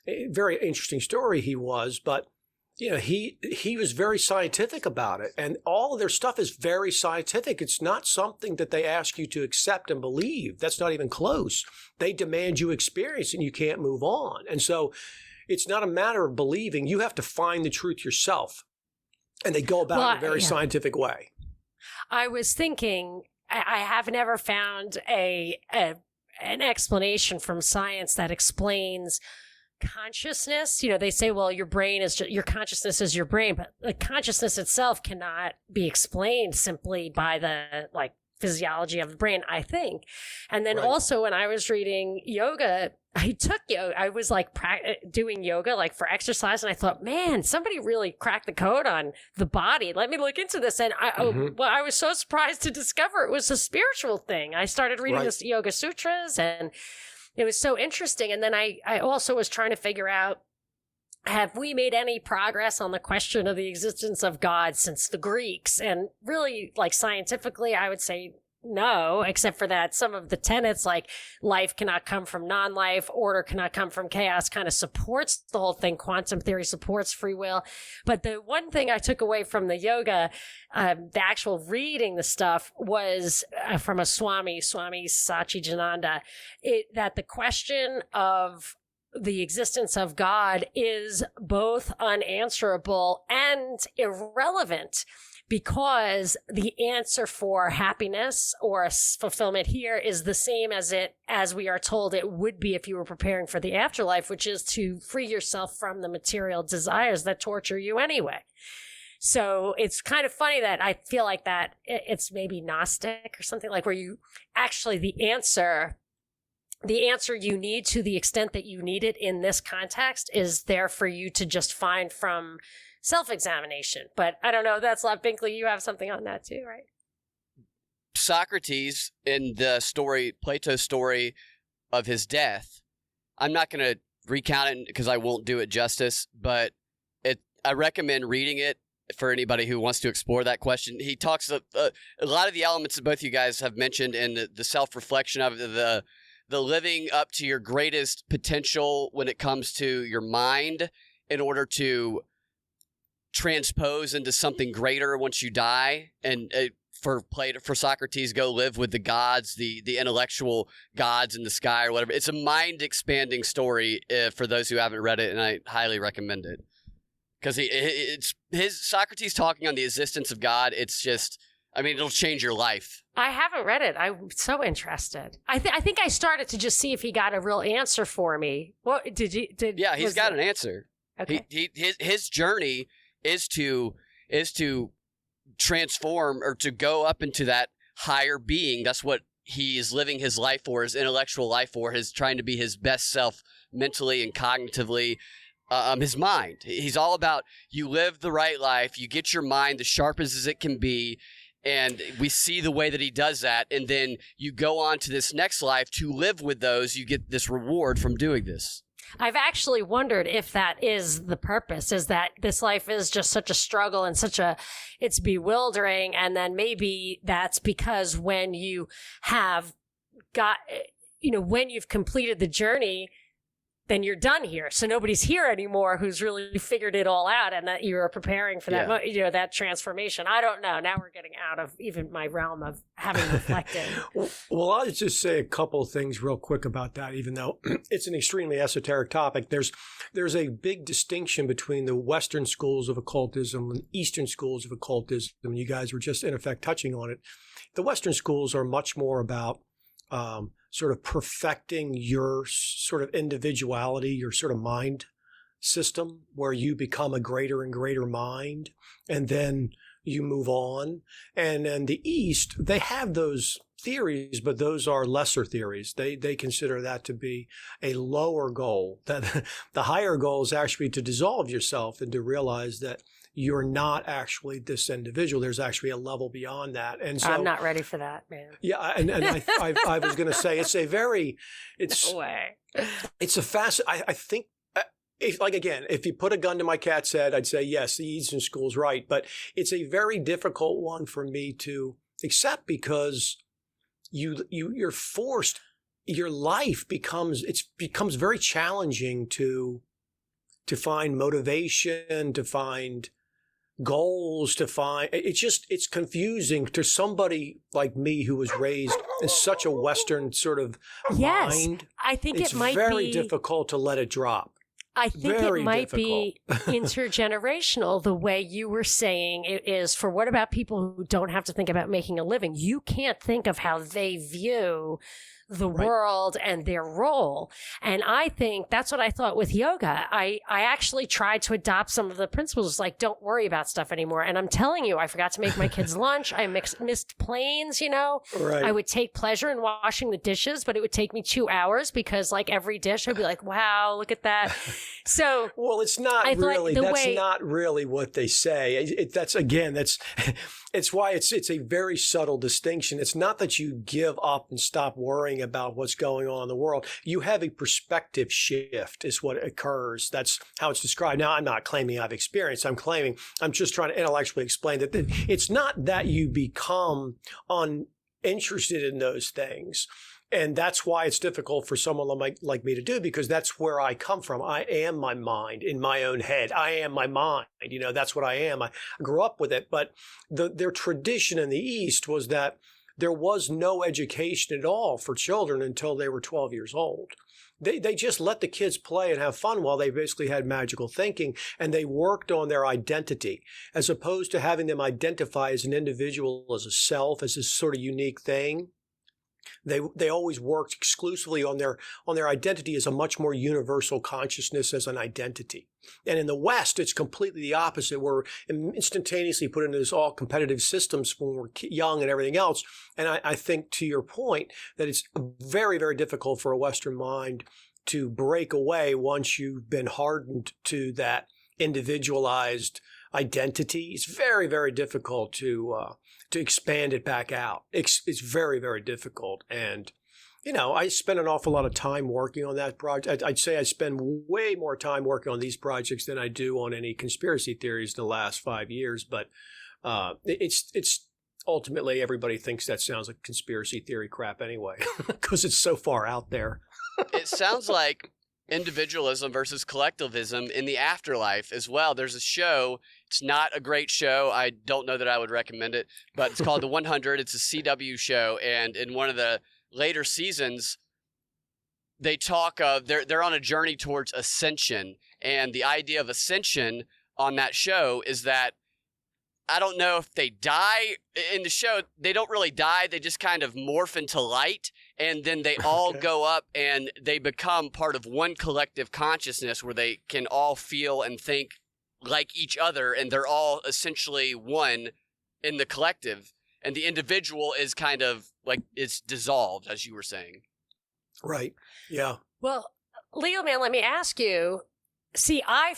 A very interesting story he was, but you know, he was very scientific about it, and all of their stuff is very scientific. It's not something that they ask you to accept and believe. That's not even close. They demand you experience, and you can't move on. And so it's not a matter of believing. You have to find the truth yourself, and they go about it in a very scientific way. I was thinking, I have never found an explanation from science that explains consciousness. You know, they say, well, your consciousness is your brain, but the consciousness itself cannot be explained simply by the physiology of the brain, I think. And then also when I was reading yoga, I took yoga. I was doing yoga for exercise, and I thought, man, somebody really cracked the code on the body. Let me look into this. And I was so surprised to discover it was a spiritual thing. I started reading this Yoga Sutras, and it was so interesting. And then I also was trying to figure out, have we made any progress on the question of the existence of God since the Greeks? And really, scientifically, I would say know, except for that some of the tenets like life cannot come from non-life, order cannot come from chaos, kind of supports the whole thing. Quantum theory supports free will. But the one thing I took away from the yoga, the actual reading the stuff, was from a Swami Satchidananda, that the question of the existence of God is both unanswerable and irrelevant, because the answer for happiness or fulfillment here is the same as we are told it would be if you were preparing for the afterlife, which is to free yourself from the material desires that torture you anyway. So it's kind of funny that I feel like that it's maybe Gnostic or something, like where you actually the answer you need, to the extent that you need it in this context, is there for you to just find from self-examination. But I don't know, that's Love Binkley. You have something on that too, right? Socrates, in the story, Plato's story of his death, I'm not going to recount it because I won't do it justice, but I recommend reading it for anybody who wants to explore that question. He talks a lot of the elements that both you guys have mentioned, and the self-reflection of the living up to your greatest potential when it comes to your mind in order to transpose into something greater once you die. And for Socrates, go live with the gods, the intellectual gods in the sky or whatever. It's a mind-expanding story for those who haven't read it, and I highly recommend it. Because it's Socrates talking on the existence of God. It's just, I mean, it'll change your life. I haven't read it. I'm so interested. I think I started to just see if he got a real answer for me. What did you? Yeah, he's got an answer. Okay. His journey is to transform, or to go up into that higher being. That's what he is living his life for, his intellectual life for, his trying to be his best self mentally and cognitively. His mind. He's all about, you live the right life, you get your mind the sharpest as it can be, and we see the way that he does that, and then you go on to this next life to live with those. You get this reward from doing this. I've actually wondered if that is the purpose, is that this life is just such a struggle and it's bewildering. And then maybe that's because when you have when you've completed the journey, then you're done here. So nobody's here anymore who's really figured it all out, and that you're preparing for that, that transformation. I don't know. Now we're getting out of even my realm of having reflected. Well, I'll just say a couple of things real quick about that, even though it's an extremely esoteric topic. There's a big distinction between the Western schools of occultism and Eastern schools of occultism. You guys were just, in effect, touching on it. The Western schools are much more about sort of perfecting your sort of individuality, your sort of mind system, where you become a greater and greater mind, and then you move on. And in the East, they have those theories, but those are lesser theories. They consider that to be a lower goal. That the higher goal is actually to dissolve yourself and to realize that you're not actually this individual. There's actually a level beyond that. And so I'm not ready for that, man. Yeah. And I was going to say, no way. It's a I think, if you put a gun to my cat's head, I'd say, yes, the Eastern school's right. But it's a very difficult one for me to accept, because you're forced, your life becomes very challenging to find motivation, to find goals, it's confusing to somebody like me who was raised in such a Western sort of mind. I think it's it might be very difficult to let it drop. I think Very it might difficult. be intergenerational, the way you were saying it is. For what about people who don't have to think about making a living? You can't think of how they view the world and their role. And I think that's what I thought with yoga. I actually tried to adopt some of the principles, like don't worry about stuff anymore. And I'm telling you, I forgot to make my kids lunch. I missed planes, Right. I would take pleasure in washing the dishes, but it would take me 2 hours, because like every dish I'd be like, wow, look at that. So well, it's not really, not really what they say. It's why it's a very subtle distinction. It's not that you give up and stop worrying about what's going on in the world. You have a perspective shift is what occurs. That's how it's described. Now, I'm not claiming I've experienced. I'm just trying to intellectually explain that it's not that you become interested in those things. And that's why it's difficult for someone like me to do, because that's where I come from. I am my mind in my own head. I am my mind. That's what I am. I grew up with it. But their tradition in the East was that there was no education at all for children until they were 12 years old. They just let the kids play and have fun while they basically had magical thinking, and they worked on their identity as opposed to having them identify as an individual, as a self, as this sort of unique thing. They always worked exclusively on their identity as a much more universal consciousness as an identity. And in the West, it's completely the opposite. We're instantaneously put into this all competitive systems when we're young and everything else. And I think, to your point, that it's very, very difficult for a Western mind to break away once you've been hardened to that individualized identity. It's very, very difficult to expand it back out. It's very, very difficult. And, I spend an awful lot of time working on that project. I'd say I spend way more time working on these projects than I do on any conspiracy theories in the last 5 years. But it's ultimately, everybody thinks that sounds like conspiracy theory crap anyway, because it's so far out there. It sounds like individualism versus collectivism in the afterlife as well. There's a show. It's not a great show. I don't know that I would recommend it, but it's called The 100. It's a CW show, and in one of the later seasons, they talk of they're on a journey towards ascension, and the idea of ascension on that show is that I don't know if they die in the show. They don't really die. They just kind of morph into light, and then they all go up and they become part of one collective consciousness where they can all feel and think like each other, and they're all essentially one in the collective. And the individual is kind of like it's dissolved, as you were saying. Right. Yeah. Well, Leo Man, let me ask you. See, I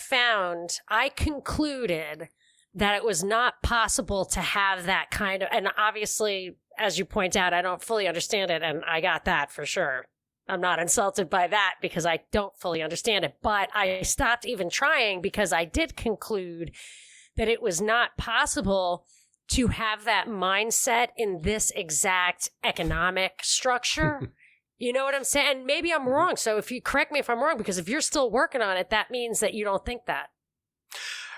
concluded that it was not possible to have that kind of, and obviously, as you point out, I don't fully understand it, and I got that for sure. I'm not insulted by that because I don't fully understand it, but I stopped even trying because I did conclude that it was not possible to have that mindset in this exact economic structure. You know what I'm saying? And maybe I'm wrong. So if you correct me if I'm wrong, because if you're still working on it, that means that you don't think that.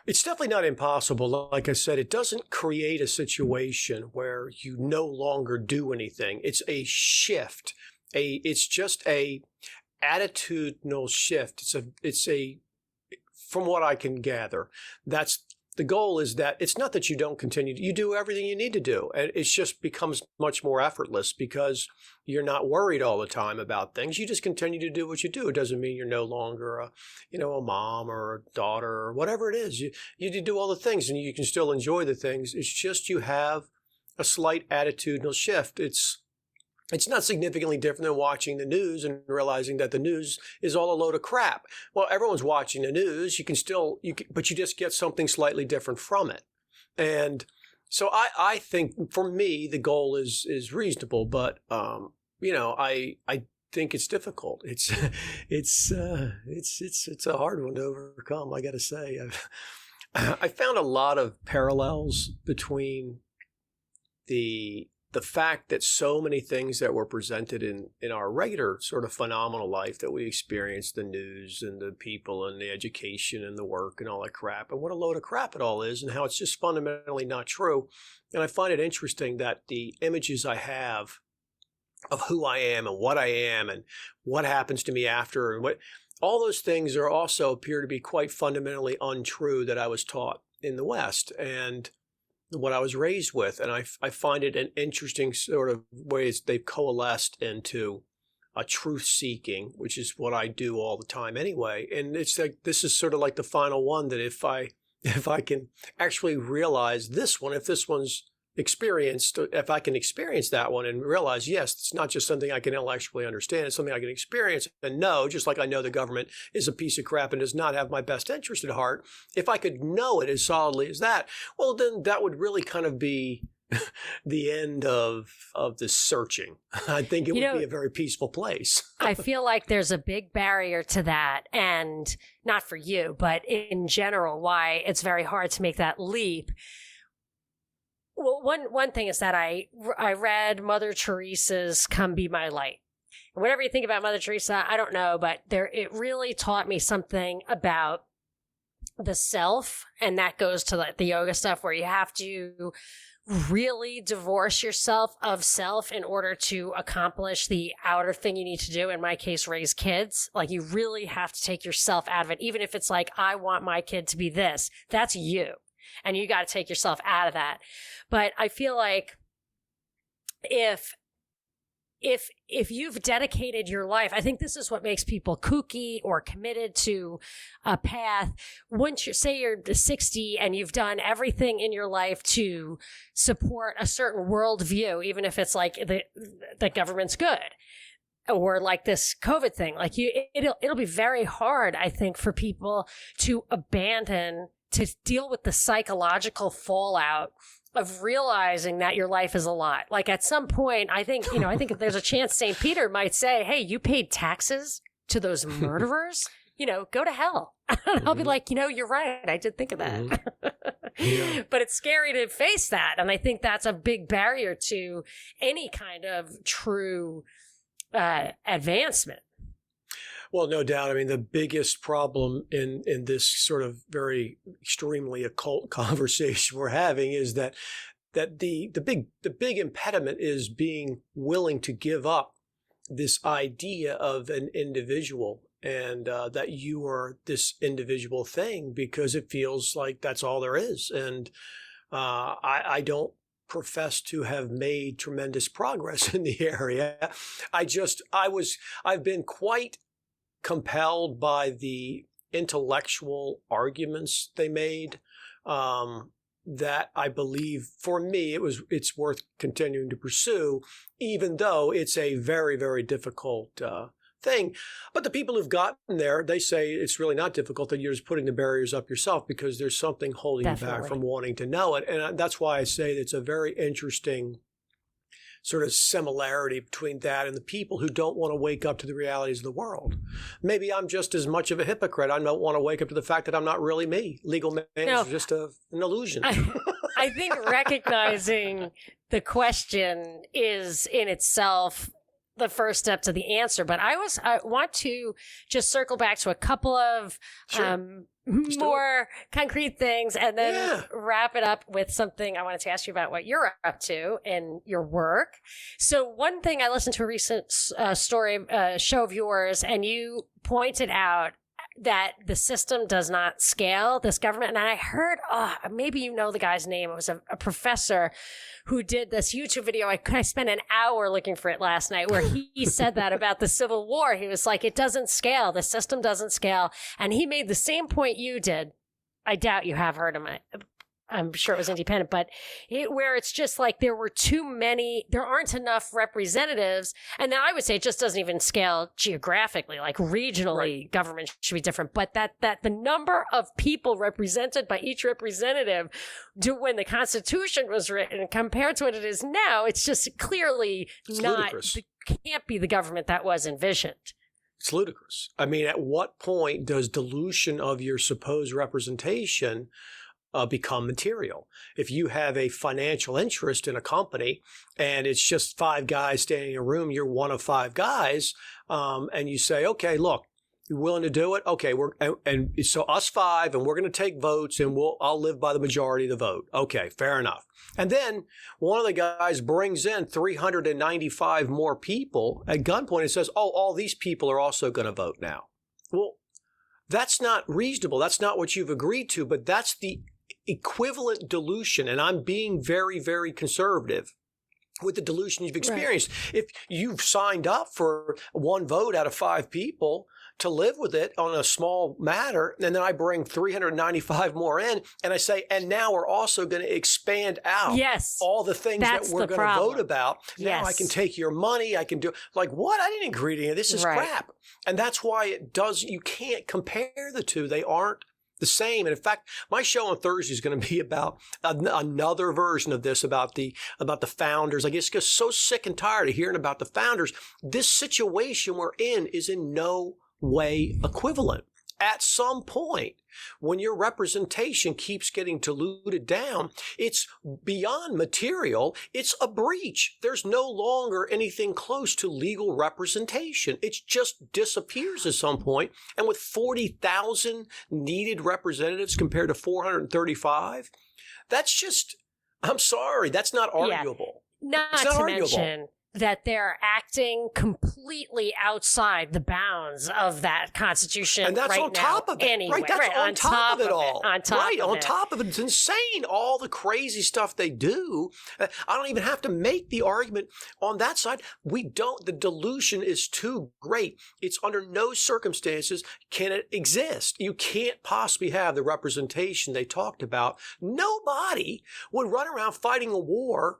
It's definitely not impossible. Like I said, it doesn't create a situation where you no longer do anything. It's a shift. It's just a attitudinal shift. From what I can gather, that's the goal, is that it's not that you don't continue. You do everything you need to do. And it just becomes much more effortless because you're not worried all the time about things. You just continue to do what you do. It doesn't mean you're no longer a mom or a daughter or whatever it is. You do all the things and you can still enjoy the things. It's just you have a slight attitudinal shift. It's not significantly different than watching the news and realizing that the news is all a load of crap. Well, everyone's watching the news. But you just get something slightly different from it. And so I think for me, the goal is reasonable, but, I think it's difficult. It's a hard one to overcome, I got to say. I found a lot of parallels between the fact that so many things that were presented in our regular sort of phenomenal life that we experience, the news and the people and the education and the work and all that crap, and what a load of crap it all is, and how it's just fundamentally not true. And I find it interesting that the images I have of who I am and what happens to me after, and what all those things also appear to be quite fundamentally untrue that I was taught in the West and what I was raised with. And I find it an interesting sort of ways they've coalesced into a truth seeking, which is what I do all the time anyway. And it's like, this is sort of like the final one, that if I can actually realize this one, if this one's experienced, if I can experience that one and realize, yes, it's not just something I can intellectually understand, it's something I can experience and know, just like I know the government is a piece of crap and does not have my best interest at heart. If I could know it as solidly as that, well, then that would really kind of be the end of the searching. I think it would be a very peaceful place. I feel like there's a big barrier to that, and not for you, but in general, why it's very hard to make that leap. Well, one thing is that I read Mother Teresa's "Come Be My Light." Whatever you think about Mother Teresa, I don't know, but it really taught me something about the self, and that goes to the yoga stuff where you have to really divorce yourself of self in order to accomplish the outer thing you need to do. In my case, raise kids. Like, you really have to take yourself out of it. Even if it's like, I want my kid to be this, that's you. And you got to take yourself out of that. But I feel like if you've dedicated your life, I think this is what makes people kooky or committed to a path. Once you're 60 and you've done everything in your life to support a certain worldview, even if it's like the government's good, or like this COVID thing, like it'll be very hard, I think, for people to deal with the psychological fallout of realizing that your life is a lot. Like, at some point, I think if there's a chance St. Peter might say, hey, you paid taxes to those murderers, go to hell. And I'll be like, you're right. I did think of that. Yeah. But it's scary to face that. And I think that's a big barrier to any kind of true advancement. Well, no doubt. I mean, the biggest problem in this sort of very extremely occult conversation we're having is that the big impediment is being willing to give up this idea of an individual, and that you are this individual thing, because it feels like that's all there is. And I don't profess to have made tremendous progress in the area. I've been quite compelled by the intellectual arguments they made, that I believe, for me, it's worth continuing to pursue, even though it's a very, very difficult thing. But the people who've gotten there, they say it's really not difficult, that you're just putting the barriers up yourself because there's something holding you back from wanting to know it. And that's why I say it's a very interesting sort of similarity between that and the people who don't want to wake up to the realities of the world. Maybe I'm just as much of a hypocrite. I don't want to wake up to the fact that I'm not really me. Legal management is just an illusion. I think recognizing the question is in itself the first step to the answer. But I want to just circle back to a couple of more concrete things, and then wrap it up with something I wanted to ask you about what you're up to in your work. So one thing, I listened to a recent show of yours, and you pointed out that the system does not scale, this government. And I heard, maybe you know the guy's name. It was a professor who did this YouTube video. I spent an hour looking for it last night, where he said that about the Civil War. He was like, it doesn't scale. The system doesn't scale. And he made the same point you did. I doubt you have heard him. I'm sure it was independent, but where it's just like there aren't enough representatives. And then I would say it just doesn't even scale geographically, like regionally, government should be different. But that the number of people represented by each representative when the Constitution was written compared to what it is now, it's just clearly can't be the government that was envisioned. It's ludicrous. I mean, at what point does dilution of your supposed representation become material? If you have a financial interest in a company and it's just 5 guys standing in a room, you're one of 5 guys, and you say, okay, look, you're willing to do it? Okay, and so us 5, and we're going to take votes, and I'll live by the majority of the vote. Okay, fair enough. And then one of the guys brings in 395 more people at gunpoint and says, all these people are also going to vote now. Well, that's not reasonable. That's not what you've agreed to, but that's the equivalent dilution, and I'm being very, very conservative with the dilution you've experienced. If you've signed up for 1 vote out of 5 people to live with it on a small matter, and then I bring 395 more in, and I say, and now we're also going to expand out all the things that we're going to vote about. Now I can take your money. I can do, like, what? I didn't agree to any of this. Is crap. And that's why you can't compare the two. They aren't the same. And in fact, my show on Thursday is going to be about another version of this, about the founders. I get so sick and tired of hearing about the founders. This situation we're in is in no way equivalent. at some point, when your representation keeps getting diluted down, it's beyond material. It's a breach. There's no longer anything close to legal representation. It just disappears at some point. And with 40,000 needed representatives compared to 435, that's just, I'm sorry, that's not arguable. Not to mention that they're acting completely outside the bounds of that Constitution. And that's right on top of it. Anyway. Right, that's on top of it all. On top of it. It's insane, all the crazy stuff they do. I don't even have to make the argument on that side. The dilution is too great. It's under no circumstances can it exist. You can't possibly have the representation they talked about. Nobody would run around fighting a war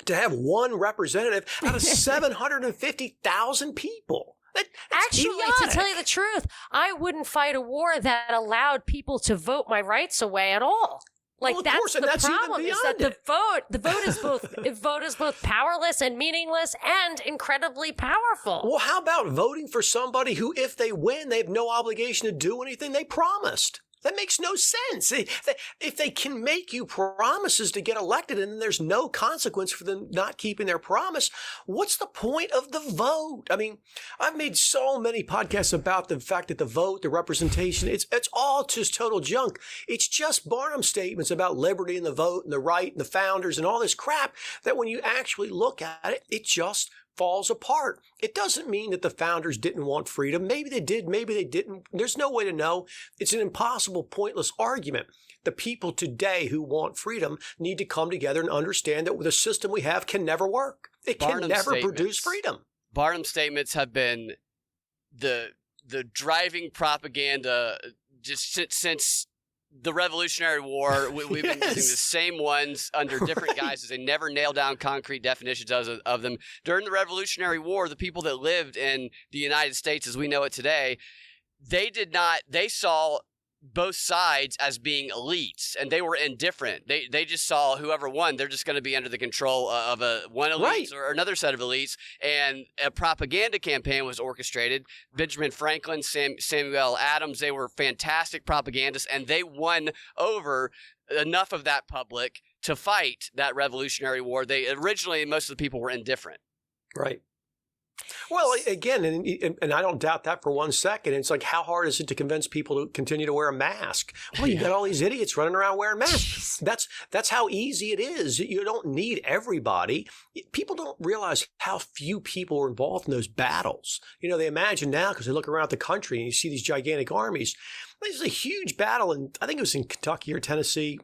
to have one representative out of 750,000 people. That's Actually, idiotic. to tell you the truth, I wouldn't fight a war that allowed people to vote my rights away at all. Like, well, of that's course, and the that's even problem, is that beyond the vote is both powerless and meaningless and incredibly powerful. Well, how about voting for somebody who, if they win, they have no obligation to do anything they promised? That makes no sense. If they can make you promises to get elected and there's no consequence for them not keeping their promise, what's the point of the vote? I mean, I've made so many podcasts about the fact that the vote, the representation, it's all just total junk. It's just Barnum statements about liberty and the vote and the right and the founders and all this crap that when you actually look at it, it just falls apart. It doesn't mean that the founders didn't want freedom. Maybe they did, maybe they didn't. There's no way to know. It's an impossible, pointless argument. The people today who want freedom need to come together and understand that the system we have can never work. It can never produce freedom. Barnum statements have been the driving propaganda just since the Revolutionary War. We've been using the same ones under different guises. They never nailed down concrete definitions of them. During the Revolutionary War, the people that lived in the United States as we know it today, they saw both sides as being elites, and they were indifferent. They just saw whoever won, they're just going to be under the control of one elite or another set of elites. And a propaganda campaign was orchestrated. Benjamin Franklin, Samuel Adams, they were fantastic propagandists, and they won over enough of that public to fight that Revolutionary War. Originally, most of the people were indifferent. Right. Well, again, and I don't doubt that for 1 second. It's like, how hard is it to convince people to continue to wear a mask? Well, you got all these idiots running around wearing masks. That's how easy it is. You don't need everybody. People don't realize how few people were involved in those battles. You know, they imagine now because they look around the country and you see these gigantic armies. There's a huge battle, and I think it was in Kentucky or Tennessee.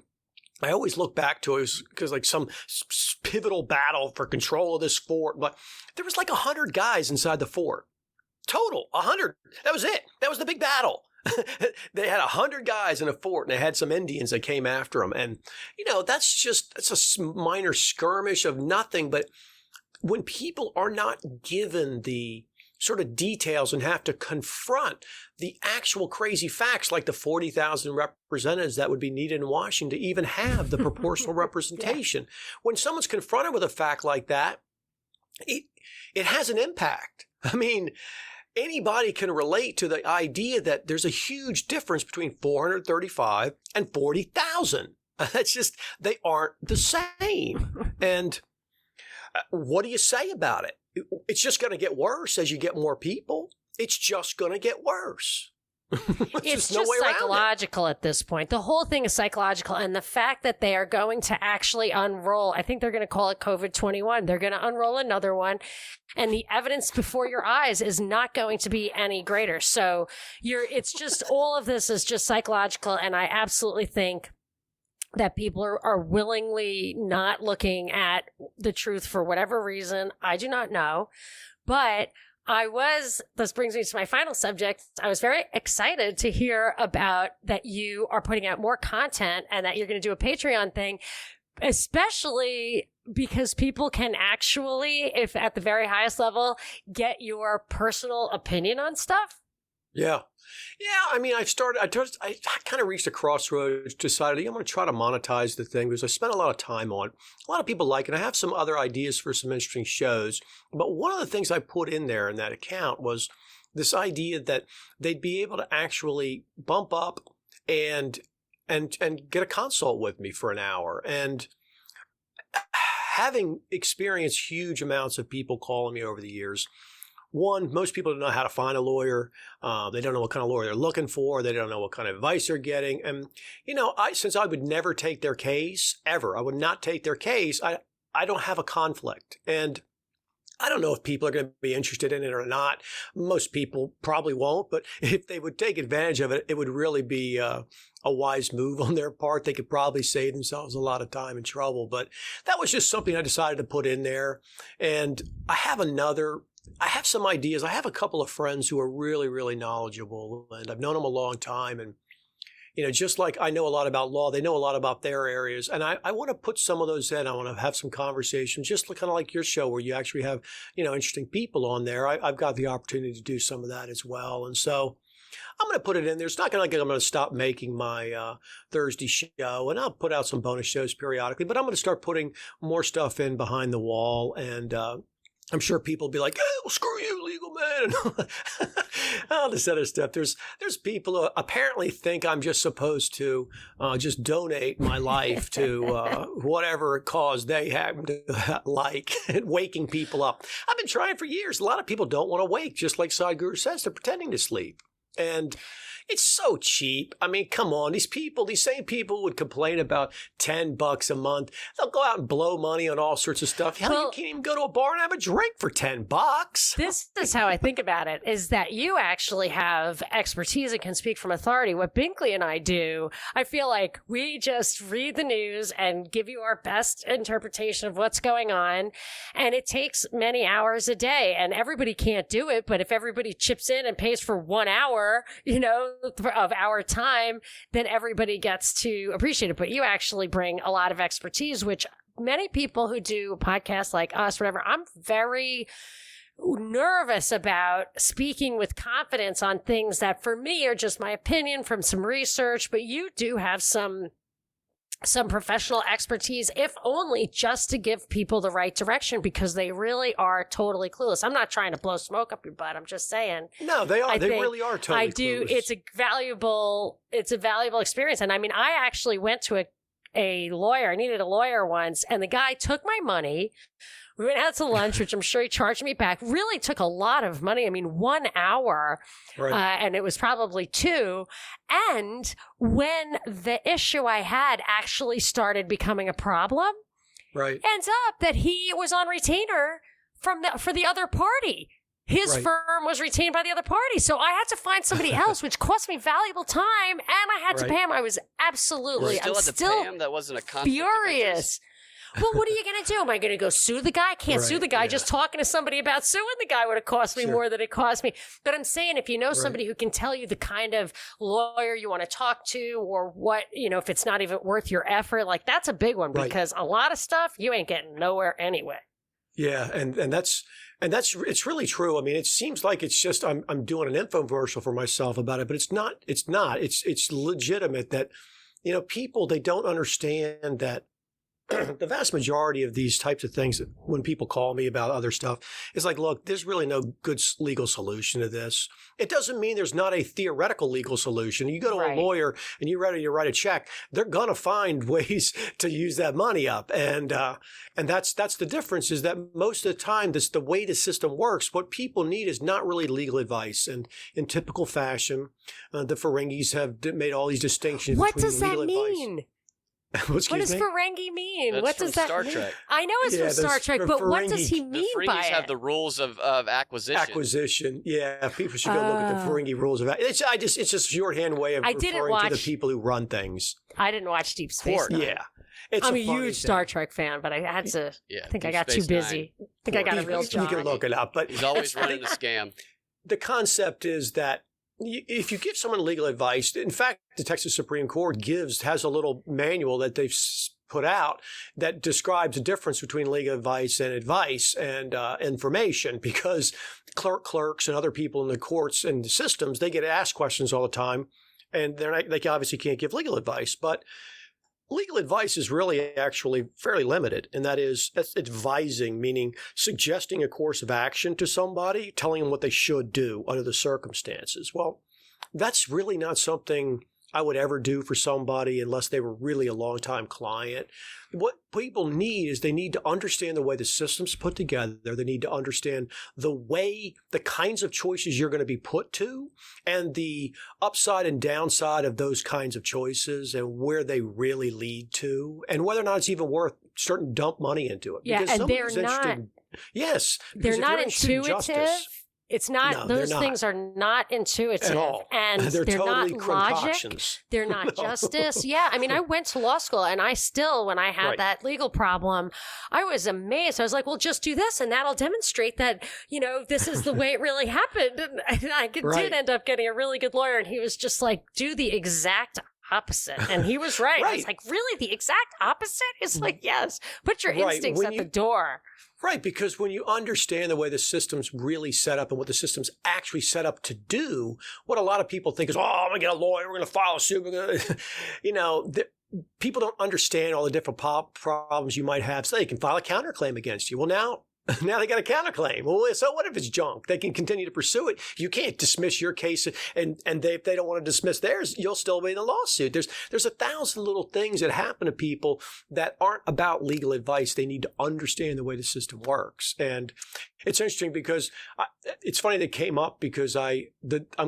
I always look back to it because like some pivotal battle for control of this fort. But there was like 100 guys inside the fort. Total, 100. That was it. That was the big battle. They had 100 guys in a fort, and they had some Indians that came after them. And, you know, that's a minor skirmish of nothing. But when people are not given the sort of details and have to confront the actual crazy facts like the 40,000 representatives that would be needed in Washington to even have the proportional representation. When someone's confronted with a fact like that, it has an impact. I mean, anybody can relate to the idea that there's a huge difference between 435 and 40,000. That's just, they aren't the same. And what do you say about it? It's just going to get worse as you get more people. It's just going to get worse. It's just psychological at this point. The whole thing is psychological. And the fact that they are going to actually unroll, I think they're going to call it COVID-21. They're going to unroll another one. And the evidence before your eyes is not going to be any greater. So it's just, all of this is just psychological. And I absolutely think that people are willingly not looking at the truth for whatever reason. I do not know. But this brings me to my final subject. I was very excited to hear about that you are putting out more content and that you're going to do a Patreon thing, especially because people can actually, if at the very highest level, get your personal opinion on stuff. Yeah. Yeah, I mean, I kind of reached a crossroads, decided I'm going to try to monetize the thing because I spent a lot of time on it. A lot of people like it. I have some other ideas for some interesting shows. But one of the things I put in there in that account was this idea that they'd be able to actually bump up and get a consult with me for an hour. And having experienced huge amounts of people calling me over the years, one, most people don't know how to find a lawyer. They don't know what kind of lawyer they're looking for. They don't know what kind of advice they're getting. And, since I would never take their case, ever, I would not take their case, I don't have a conflict. And I don't know if people are going to be interested in it or not. Most people probably won't, but if they would take advantage of it, it would really be a wise move on their part. They could probably save themselves a lot of time and trouble. But that was just something I decided to put in there. And I have some ideas. I have a couple of friends who are really, really knowledgeable, and I've known them a long time. And just like I know a lot about law, they know a lot about their areas. And I want to put some of those in. I want to have some conversations, just kind of like your show where you actually have, interesting people on there. I've got the opportunity to do some of that as well. And so I'm going to put it in there. It's not like I'm going to stop making my Thursday show, and I'll put out some bonus shows periodically, but I'm going to start putting more stuff in behind the wall. And I'm sure people will be like, "Oh, screw you, legal man," and all this other stuff. There's people who apparently think I'm just supposed to just donate my life to whatever cause they happen to like, waking people up. I've been trying for years. A lot of people don't want to wake, just like Sadhguru says. They're pretending to sleep. And it's so cheap. I mean, come on. These same people would complain about $10 a month. They'll go out and blow money on all sorts of stuff. Hell, you can't even go to a bar and have a drink for $10. This is how I think about it, is that you actually have expertise and can speak from authority. What Binkley and I do, I feel like we just read the news and give you our best interpretation of what's going on. And it takes many hours a day, and everybody can't do it. But if everybody chips in and pays for 1 hour, of our time, then everybody gets to appreciate it. But you actually bring a lot of expertise, which many people who do podcasts like us, whatever, I'm very nervous about speaking with confidence on things that for me are just my opinion from some research, but you do have some professional expertise, if only just to give people the right direction, because they really are totally clueless. I'm not trying to blow smoke up your butt. I'm just saying. No, they are. They really are totally clueless. It's a valuable experience. And I mean, I actually went to a lawyer. I needed a lawyer once, and the guy took my money. We went out to lunch, which I'm sure he charged me back. Really took a lot of money. I mean, 1 hour, right. And it was probably 2. And when the issue I had actually started becoming a problem, right, ends up that he was on retainer for the other party. His firm was retained by the other party. So I had to find somebody else, which cost me valuable time, and I had to pay him. I was absolutely, I'm still pay him? That wasn't a conflict furious. Well, what are you going to do? Am I going to go sue the guy? I can't sue the guy. Just talking to somebody about suing the guy would have cost me more than it cost me. But I'm saying, if you know somebody who can tell you the kind of lawyer you want to talk to, or what, if it's not even worth your effort, like that's a big one, because a lot of stuff you ain't getting nowhere anyway. Yeah. And that's it's really true. I mean, it seems like it's just, I'm doing an infomercial for myself about it, but it's not. It's legitimate that, people, they don't understand that the vast majority of these types of things, when people call me about other stuff, is like, look, there's really no good legal solution to this. It doesn't mean there's not a theoretical legal solution. You go to a lawyer and you're ready to write a check, they're going to find ways to use that money up. And that's the difference, is that most of the time, the way the system works, what people need is not really legal advice. And in typical fashion, the Ferengis have made all these distinctions What between does legal that advice. mean? What does Ferengi mean? That's what does that Star mean? Trek. I know it's from Star Trek, but what does he mean the by Ferengis it? have the rules of acquisition. Yeah, people should go look at the Ferengi rules of it. It's just a shorthand way of referring to the people who run things. I didn't watch Deep Space Nine. Yeah. I'm a huge Star Trek fan, but I had to. I think I got too busy. I think I got a real job. You can look it up, but he's always running a scam. The concept is that if you give someone legal advice, in fact, the Texas Supreme Court has a little manual that they've put out that describes the difference between legal advice and information, because clerks and other people in the courts and the systems, they get asked questions all the time, and they obviously can't give legal advice. But legal advice is really actually fairly limited, and that's advising, meaning suggesting a course of action to somebody, telling them what they should do under the circumstances. Well, that's really not something I would ever do for somebody unless they were really a long-time client. What people need is they need to understand the way the system's put together. They need to understand the kinds of choices you're going to be put to, and the upside and downside of those kinds of choices, and where they really lead to, and whether or not it's even worth starting to dump money into it. Yeah, and they're not. Yes, they're not intuitive. It's not, no, those things are not intuitive at all. And they're totally not logic. They're not justice. Yeah. I mean, I went to law school, and I still, when I had that legal problem, I was amazed. I was like, well, just do this and that'll demonstrate that, this is the way it really happened. And I did end up getting a really good lawyer, and he was just like, do the exact opposite. And he was right. I was like, really? The exact opposite? It's like, yes, put your instincts at the door. Right, because when you understand the way the system's really set up and what the system's actually set up to do, what a lot of people think is, I'm going to get a lawyer, we're going to file a suit, people don't understand all the different problems you might have, so they can file a counterclaim against you. Well, now they got a counterclaim. Well, so what if it's junk? They can continue to pursue it. You can't dismiss your case, and if they don't want to dismiss theirs, you'll still be in a lawsuit. There's 1,000 little things that happen to people that aren't about legal advice. They need to understand the way the system works. And it's interesting because it's funny that came up because I'm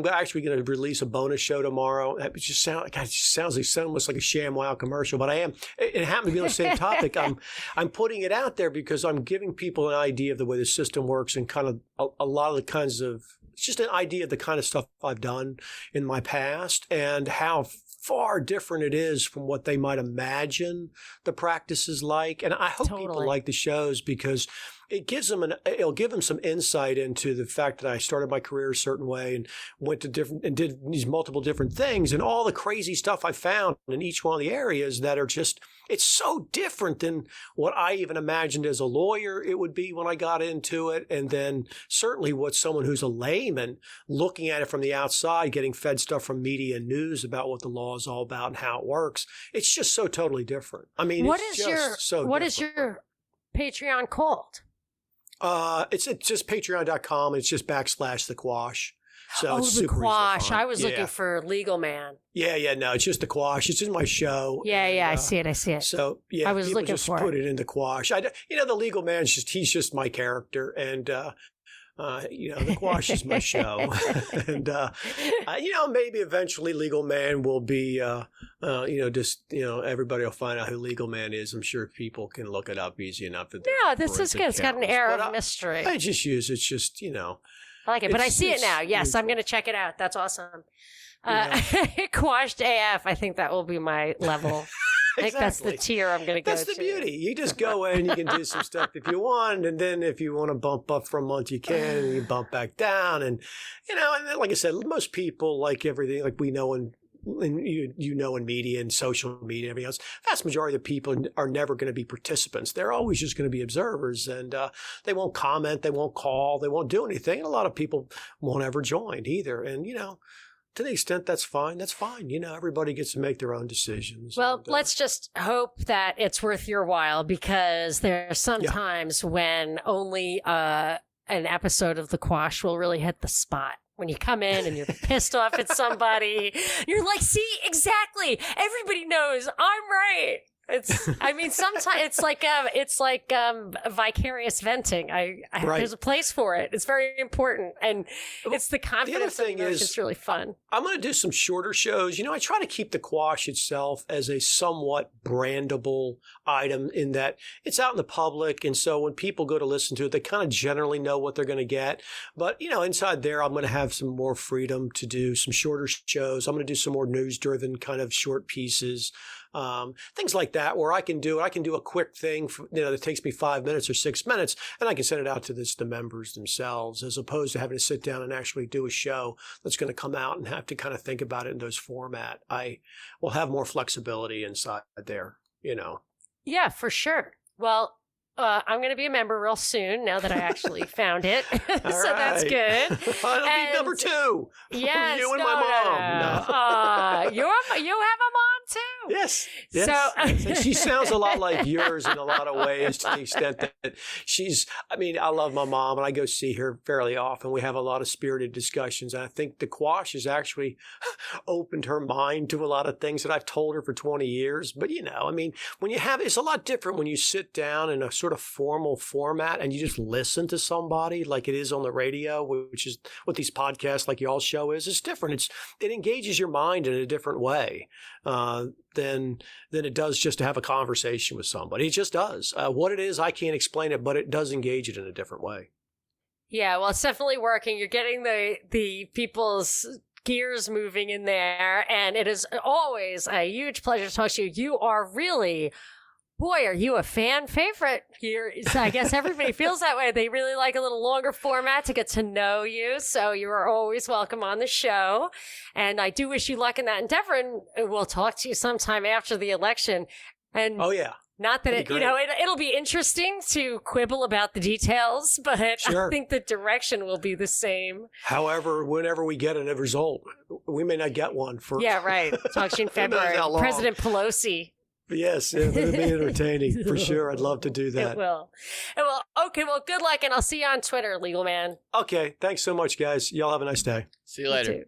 actually going to release a bonus show tomorrow. It just sounds like almost like a ShamWow commercial, but I am. It happened to be on the same topic. I'm putting it out there because I'm giving people an idea of the way the system works, and kind of a lot of the kinds of, it's just an idea of the kind of stuff I've done in my past and how far different it is from what they might imagine the practice is like. And I hope people like the shows because it'll give them some insight into the fact that I started my career a certain way and went to did these multiple different things, and all the crazy stuff I found in each one of the areas that are just, it's so different than what I even imagined as a lawyer it would be when I got into it. And then certainly what someone who's a layman looking at it from the outside, getting fed stuff from media and news about what the law is all about and how it works. It's just so totally different. I mean, what is your Patreon called? It's just patreon.com. It's just /the Quash. So it's the super Quash. easy to find. I was looking for Legal Man. Yeah. No, it's just the Quash. It's in my show. Yeah. I see it. So yeah, I was looking just for put it in the Quash. The Legal Man he's just my character, and the Quash is my show. And maybe eventually Legal Man will be everybody will find out who Legal Man is. I'm sure people can look it up easy enough. This is good. It's got an air of mystery. I just use it's just I like it, but I see it now. Yes, I'm going to check it out. That's awesome. Quashed AF. I think that will be my level. I think that's the tier I'm going to go to. That's the beauty. You just go in, you can do some stuff if you want, and then if you want to bump up for a month, you can, and you bump back down. And, and then, like I said, most people like everything, like we know in media and social media and everything else, vast majority of the people are never going to be participants. They're always just going to be observers, and they won't comment, they won't call, they won't do anything. And a lot of people won't ever join either. And, to the extent that's fine, that's fine. Everybody gets to make their own decisions. Well, let's just hope that it's worth your while, because there are some times when only an episode of The Quash will really hit the spot. When you come in and you're pissed off at somebody, you're like, see, exactly. Everybody knows I'm right. Sometimes it's like vicarious venting. There's a place for it. It's very important, and it's the confidence. The other thing is, it's really fun. I'm going to do some shorter shows. I try to keep the Quash itself as a somewhat brandable item in that it's out in the public, and so when people go to listen to it, they kind of generally know what they're going to get. But inside there, I'm going to have some more freedom to do some shorter shows. I'm going to do some more news-driven kind of short pieces. Things like that, where I can do a quick thing that takes me 5 minutes or 6 minutes, and I can send it out to the members themselves, as opposed to having to sit down and actually do a show that's going to come out and have to kind of think about it in those format. I will have more flexibility inside there, Yeah, for sure. Well, I'm going to be a member real soon now that I actually found it. That's good. That'll be number 2. Yes. You and my mom. No. You have a mom too. Yes. So She sounds a lot like yours in a lot of ways, to the extent that I love my mom and I go see her fairly often. We have a lot of spirited discussions. And I think the Quash has actually opened her mind to a lot of things that I've told her for 20 years. But, it's a lot different when you sit down in a sort of formal format and you just listen to somebody like it is on the radio, which is what these podcasts like y'all's show is. It's different. It engages your mind in a different way than it does just to have a conversation with somebody. It just does. What it is, I can't explain it, but it does engage it in a different way. Yeah, well, it's definitely working. You're getting the people's gears moving in there, and it is always a huge pleasure to talk to you. You are really... Boy, are you a fan favorite here? So I guess everybody feels that way. They really like a little longer format to get to know you. So you are always welcome on the show. And I do wish you luck in that endeavor. And we'll talk to you sometime after the election. And oh, yeah. Not that it'll be interesting to quibble about the details, but sure. I think the direction will be the same. However, whenever we get a result, we may not get one for. Yeah, right. Talk to you in February. President Pelosi. Yes, it'll be entertaining for sure. I'd love to do that. It will. Okay, well, good luck, and I'll see you on Twitter, Legal Man. Okay, thanks so much, guys. Y'all have a nice day. See you later.